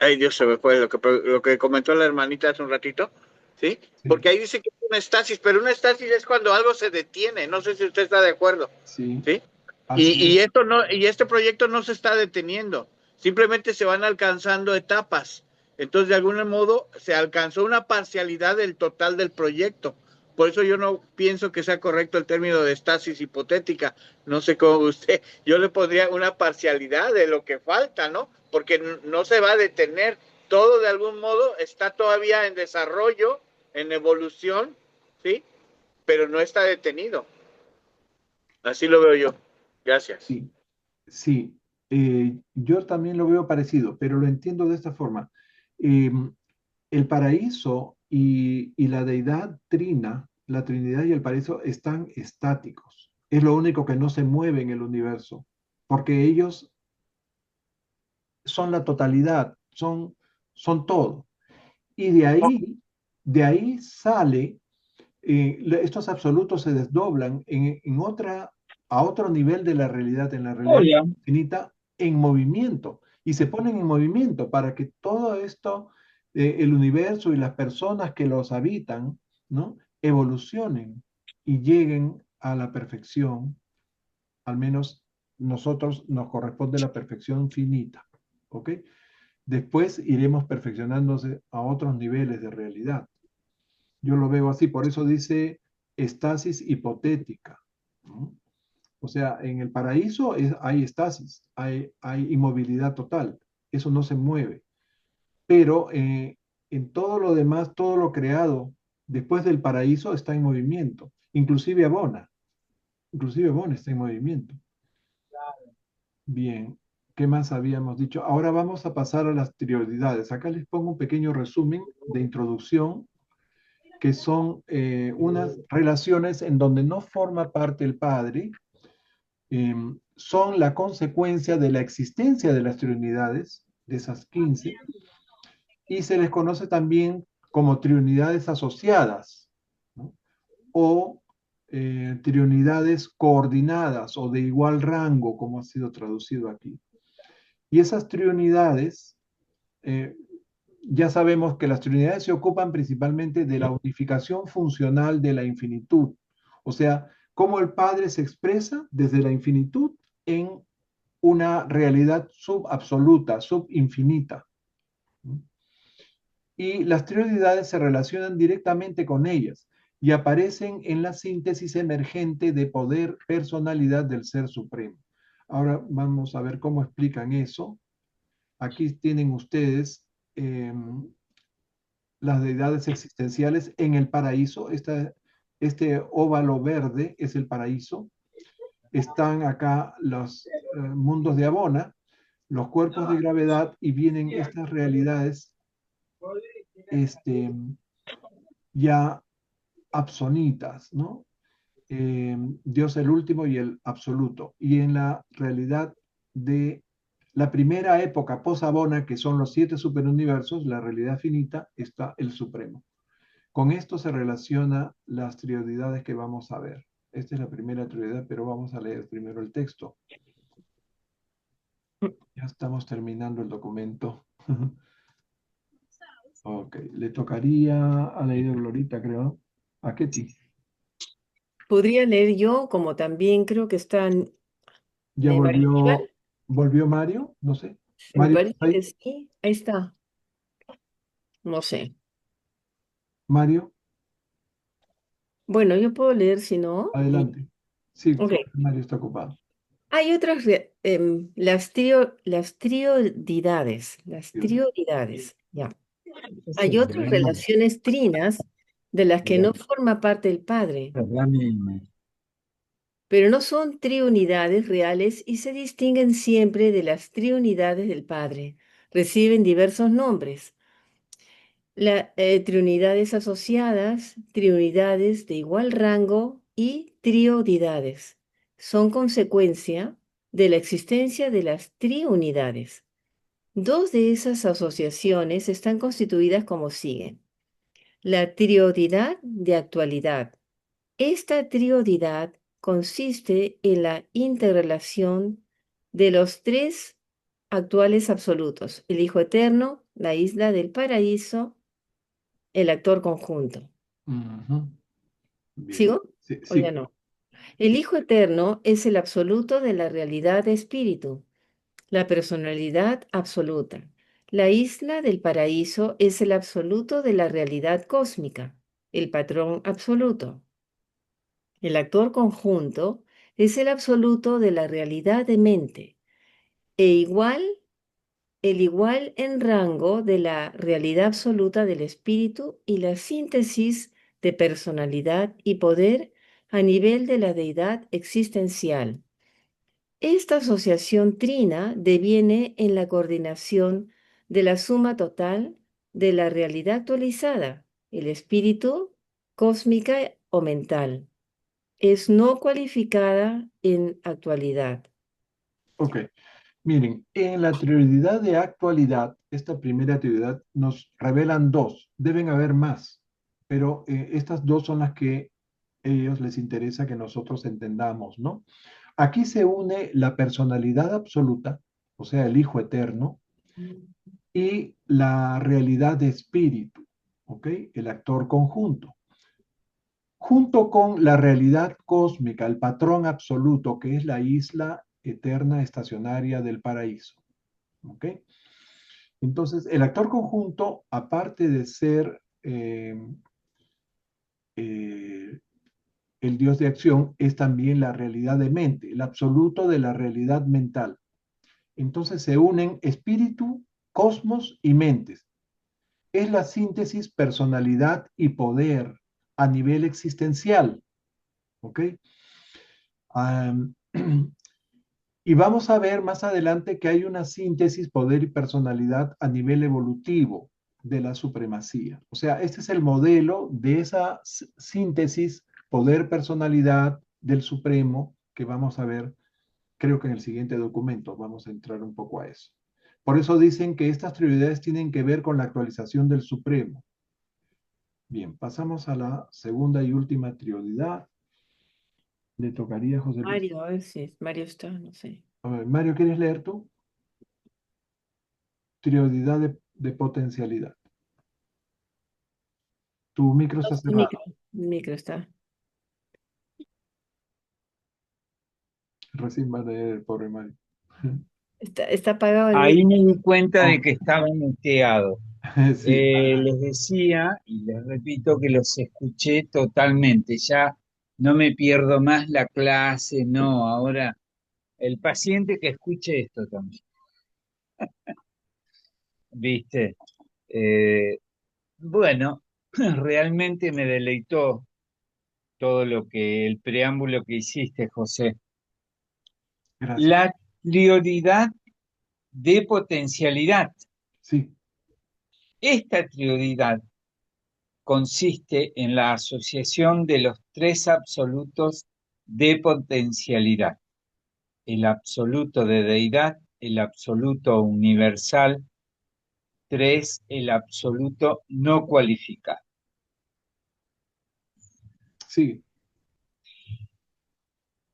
Speaker 2: Ay, Dios, se me fue lo que comentó la hermanita hace un ratito, ¿sí?
Speaker 1: Sí,
Speaker 2: Porque ahí dice que es una estasis, pero una estasis es cuando algo se detiene, no sé si usted está de acuerdo,
Speaker 1: sí,
Speaker 2: ¿sí?
Speaker 1: así
Speaker 2: Y
Speaker 1: es.
Speaker 2: esto no, y este proyecto no se está deteniendo, simplemente se van alcanzando etapas. Entonces, de algún modo, se alcanzó una parcialidad del total del proyecto. Por eso yo no pienso que sea correcto el término de estasis hipotética. No sé cómo usted, yo le pondría una parcialidad de lo que falta, ¿no? Porque no se va a detener. Todo de algún modo está todavía en desarrollo, en evolución, ¿sí? Pero no está detenido. Así lo veo yo. Gracias.
Speaker 1: Sí, sí. Yo también lo veo parecido, pero lo entiendo de esta forma. Em, el paraíso y la deidad trina, la Trinidad y el paraíso están estáticos. Es lo único que no se mueve en el universo, porque ellos son la totalidad, son todo. Y de ahí sale, estos absolutos se desdoblan a otro nivel de la realidad, en la
Speaker 2: Oh,
Speaker 1: realidad
Speaker 2: ya.
Speaker 1: infinita, en movimiento. Y se ponen en movimiento para que todo esto, el universo y las personas que los habitan, ¿no? Evolucionen y lleguen a la perfección. Al menos nosotros nos corresponde la perfección finita. ¿Ok? Después iremos perfeccionándose a otros niveles de realidad. Yo lo veo así, por eso dice estasis hipotética, ¿no? O sea, en el paraíso hay estasis, hay inmovilidad total, eso no se mueve. Pero en todo lo demás, todo lo creado después del paraíso está en movimiento, inclusive Abona está en movimiento. Bien, ¿qué más habíamos dicho? Ahora vamos a pasar a las prioridades. Acá les pongo un pequeño resumen de introducción, que son unas relaciones en donde no forma parte el padre, son la consecuencia de la existencia de las triunidades, de esas 15, y se les conoce también como triunidades asociadas, ¿no? O triunidades coordinadas o de igual rango, como ha sido traducido aquí. Y esas triunidades, eh, ya sabemos que las triunidades se ocupan principalmente de la unificación funcional de la infinitud, o sea, cómo el Padre se expresa desde la infinitud en una realidad subabsoluta, subinfinita. Y las triunidades se relacionan directamente con ellas y aparecen en la síntesis emergente de poder, personalidad del Ser Supremo. Ahora vamos a ver cómo explican eso. Aquí tienen ustedes las deidades existenciales en el paraíso. Este óvalo verde es el paraíso. Están acá los mundos de Abona, los cuerpos de gravedad, y vienen estas realidades ya absonitas, ¿no? Dios el último y el absoluto. Y en la realidad de la primera época post-Abona, que son los 7 superuniversos, la realidad finita, está el Supremo. Con esto se relaciona las trioidades que vamos a ver. Esta es la primera trioidad, pero vamos a leer primero el texto. Ya estamos terminando el documento. Ok, le tocaría a la Glorita, creo. ¿A Ketty?
Speaker 4: Podría leer yo, como también creo que están
Speaker 1: ¿Ya
Speaker 4: María Aníbal.
Speaker 1: volvió Mario? No sé.
Speaker 4: Me
Speaker 1: ¿Mario
Speaker 4: parece
Speaker 1: está
Speaker 4: que
Speaker 1: ahí?
Speaker 4: sí. Ahí está. No sé.
Speaker 1: Mario,
Speaker 4: Bueno, yo puedo leer si no.
Speaker 1: adelante. Sí,
Speaker 4: Ok.
Speaker 1: creo que Mario está ocupado.
Speaker 4: Hay otras, las trioidades, ya. Hay otras relaciones trinas de las que no forma parte el Padre, pero no son triunidades reales y se distinguen siempre de las triunidades del Padre. Reciben diversos nombres. Triunidades asociadas, triunidades de igual rango y triodidades. Son consecuencia de la existencia de las triunidades. Dos de esas asociaciones están constituidas como siguen. La triodidad de actualidad. Esta triodidad consiste en la interrelación de los tres actuales absolutos, el Hijo Eterno, la isla del paraíso, el actor conjunto.
Speaker 1: Ujú. Bien.
Speaker 4: ¿Sigo?
Speaker 1: Sí,
Speaker 4: ¿O ya
Speaker 1: sí.
Speaker 4: no? El Hijo Eterno es el absoluto de la realidad de espíritu, la personalidad absoluta. La isla del paraíso es el absoluto de la realidad cósmica, el patrón absoluto. El actor conjunto es el absoluto de la realidad de mente, el igual en rango de la realidad absoluta del espíritu y la síntesis de personalidad y poder a nivel de la deidad existencial. Esta asociación trina deviene en la coordinación de la suma total de la realidad actualizada, el espíritu, cósmica o mental. Es no cualificada en actualidad.
Speaker 1: Ok. Miren, en la trioidad de actualidad, esta primera trioidad nos revelan dos. Deben haber más, pero estas dos son las que a ellos les interesa que nosotros entendamos, ¿no? Aquí se une la personalidad absoluta, o sea, el Hijo Eterno, y la realidad de espíritu, ¿ok? El actor conjunto, junto con la realidad cósmica, el patrón absoluto, que es la isla eterna estacionaria del paraíso, ¿ok? Entonces, el actor conjunto, aparte de ser eh, el Dios de acción, es también la realidad de mente, el absoluto de la realidad mental. Entonces se unen espíritu, cosmos y mentes. Es la síntesis, personalidad y poder a nivel existencial. ¿Ok? Um, y vamos a ver más adelante que hay una síntesis, poder y personalidad a nivel evolutivo de la supremacía. O sea, este es el modelo de esa síntesis, poder, personalidad del Supremo que vamos a ver, creo que en el siguiente documento vamos a entrar un poco a eso. Por eso dicen que estas prioridades tienen que ver con la actualización del Supremo. Bien, pasamos a la segunda y última prioridad. Le tocaría a José Luis.
Speaker 4: Mario, a ver si Mario está, no sé.
Speaker 1: A ver, Mario, ¿quieres leer tú? Prioridad de potencialidad. Tu micro está
Speaker 4: El
Speaker 1: cerrado.
Speaker 4: micro está.
Speaker 1: Recién va a leer el pobre Mario.
Speaker 4: Está apagado el
Speaker 2: Ahí
Speaker 4: micro.
Speaker 2: me di cuenta de que estaba muteado.
Speaker 1: Sí.
Speaker 2: Les decía, y les repito, que los escuché totalmente. Ya no me pierdo más la clase, no. Ahora, el paciente que escuche esto también. ¿Viste? Bueno, realmente me deleitó todo lo que, el preámbulo que hiciste, José.
Speaker 1: Gracias.
Speaker 2: La prioridad de potencialidad.
Speaker 1: Sí.
Speaker 2: Esta prioridad consiste en la asociación de los tres absolutos de potencialidad: el absoluto de deidad, el absoluto universal, tres, el absoluto no cualificado.
Speaker 1: Sí.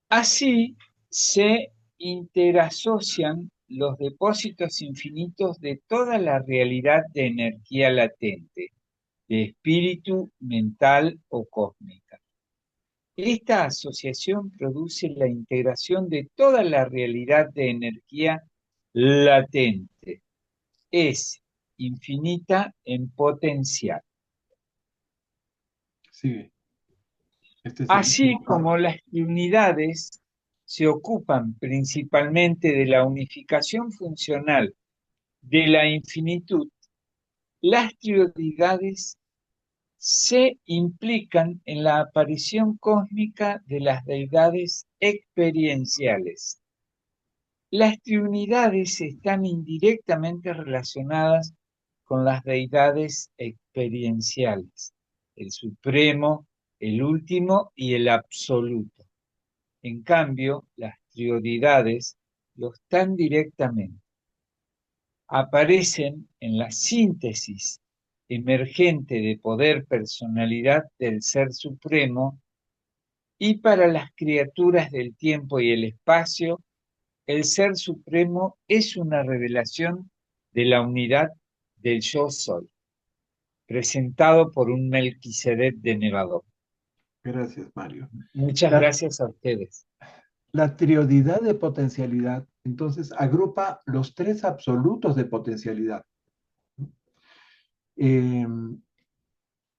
Speaker 2: Así se interasocian los depósitos infinitos de toda la realidad de energía latente, de espíritu, mental o cósmica. Esta asociación produce la integración de toda la realidad de energía latente. Es infinita en potencial.
Speaker 1: Sigue. Este es el
Speaker 2: Así
Speaker 1: último párrafo.
Speaker 2: como las unidades se ocupan principalmente de la unificación funcional de la infinitud, las trioidades se implican en la aparición cósmica de las deidades experienciales. Las triunidades están indirectamente relacionadas con las deidades experienciales, el Supremo,
Speaker 9: el último y el absoluto. En cambio, las trioridades lo están directamente. Aparecen en la síntesis emergente de poder personalidad del Ser Supremo, y para las criaturas del tiempo y el espacio, el Ser Supremo es una revelación de la unidad del Yo Soy, presentado por un Melquisedec denevador.
Speaker 1: Gracias, Mario.
Speaker 9: Muchas gracias a ustedes.
Speaker 1: La triodidad de potencialidad, entonces, agrupa los tres absolutos de potencialidad.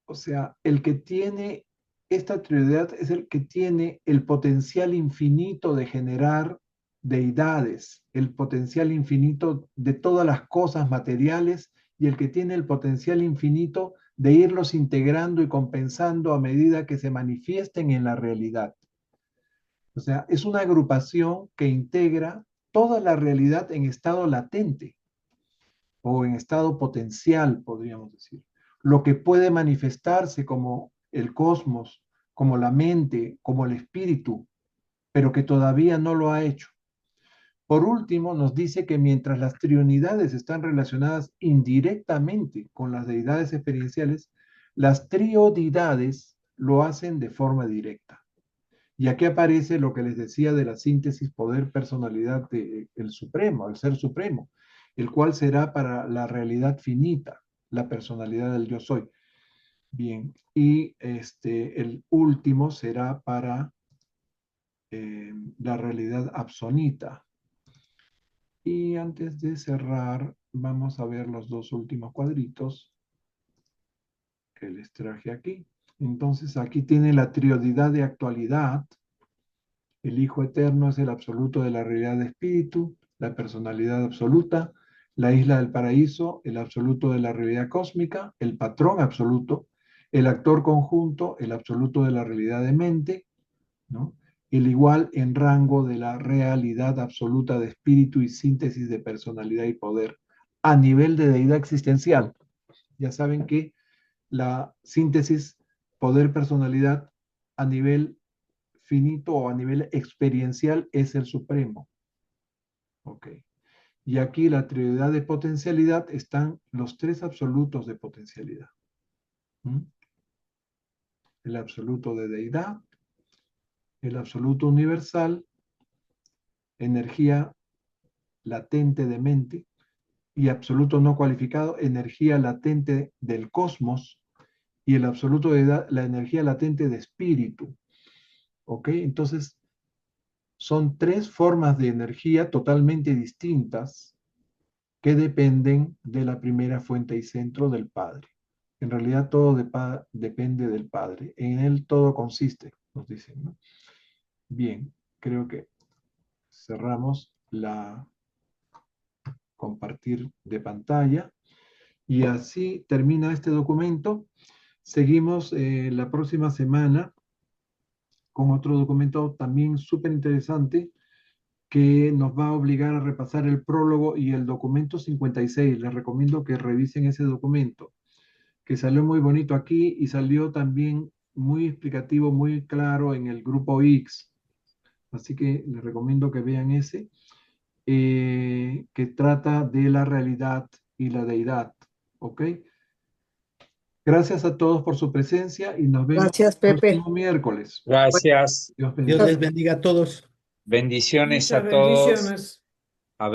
Speaker 1: O sea, el que tiene esta triodidad es el que tiene el potencial infinito de generar deidades, el potencial infinito de todas las cosas materiales y el que tiene el potencial infinito de irlos integrando y compensando a medida que se manifiesten en la realidad. O sea, es una agrupación que integra toda la realidad en estado latente o en estado potencial, podríamos decir. Lo que puede manifestarse como el cosmos, como la mente, como el espíritu, pero que todavía no lo ha hecho. Por último, nos dice que mientras las triunidades están relacionadas indirectamente con las deidades experienciales, las triodidades lo hacen de forma directa. Y aquí aparece lo que les decía de la síntesis poder-personalidad del Supremo, el Ser Supremo, el cual será para la realidad finita, la personalidad del Yo Soy. Bien, y el último será para la realidad absonita. Y antes de cerrar, vamos a ver los dos últimos cuadritos que les traje aquí. Entonces, aquí tiene la triodidad de actualidad. El Hijo Eterno es el absoluto de la realidad de espíritu, la personalidad absoluta, la isla del paraíso, el absoluto de la realidad cósmica, el patrón absoluto, el actor conjunto, el absoluto de la realidad de mente, ¿no? El igual en rango de la realidad absoluta de espíritu y síntesis de personalidad y poder a nivel de deidad existencial. Ya saben que la síntesis poder-personalidad a nivel finito o a nivel experiencial es el supremo. Ok. Y aquí la triodidad de potencialidad están los tres absolutos de potencialidad. El absoluto de deidad, el absoluto universal, energía latente de mente, y absoluto no cualificado, energía latente del cosmos, y el absoluto de deidad, la energía latente de espíritu. ¿Ok? Entonces, son tres formas de energía totalmente distintas que dependen de la primera fuente y centro del Padre. En realidad todo depende del Padre. En Él todo consiste, nos dicen, ¿no? Bien, creo que cerramos la compartir de pantalla y así termina este documento. Seguimos la próxima semana con otro documento también súper interesante que nos va a obligar a repasar el prólogo y el documento 56. Les recomiendo que revisen ese documento, que salió muy bonito aquí y salió también muy explicativo, muy claro en el grupo X. Así que les recomiendo que vean ese, que trata de la realidad y la deidad. ¿Ok? Gracias a todos por su presencia y nos vemos
Speaker 8: Gracias,
Speaker 1: el
Speaker 8: Pepe.
Speaker 1: próximo miércoles.
Speaker 9: Gracias.
Speaker 1: Dios
Speaker 6: Dios les bendiga a todos.
Speaker 9: Bendiciones
Speaker 7: Muchas
Speaker 9: a todos.
Speaker 7: bendiciones.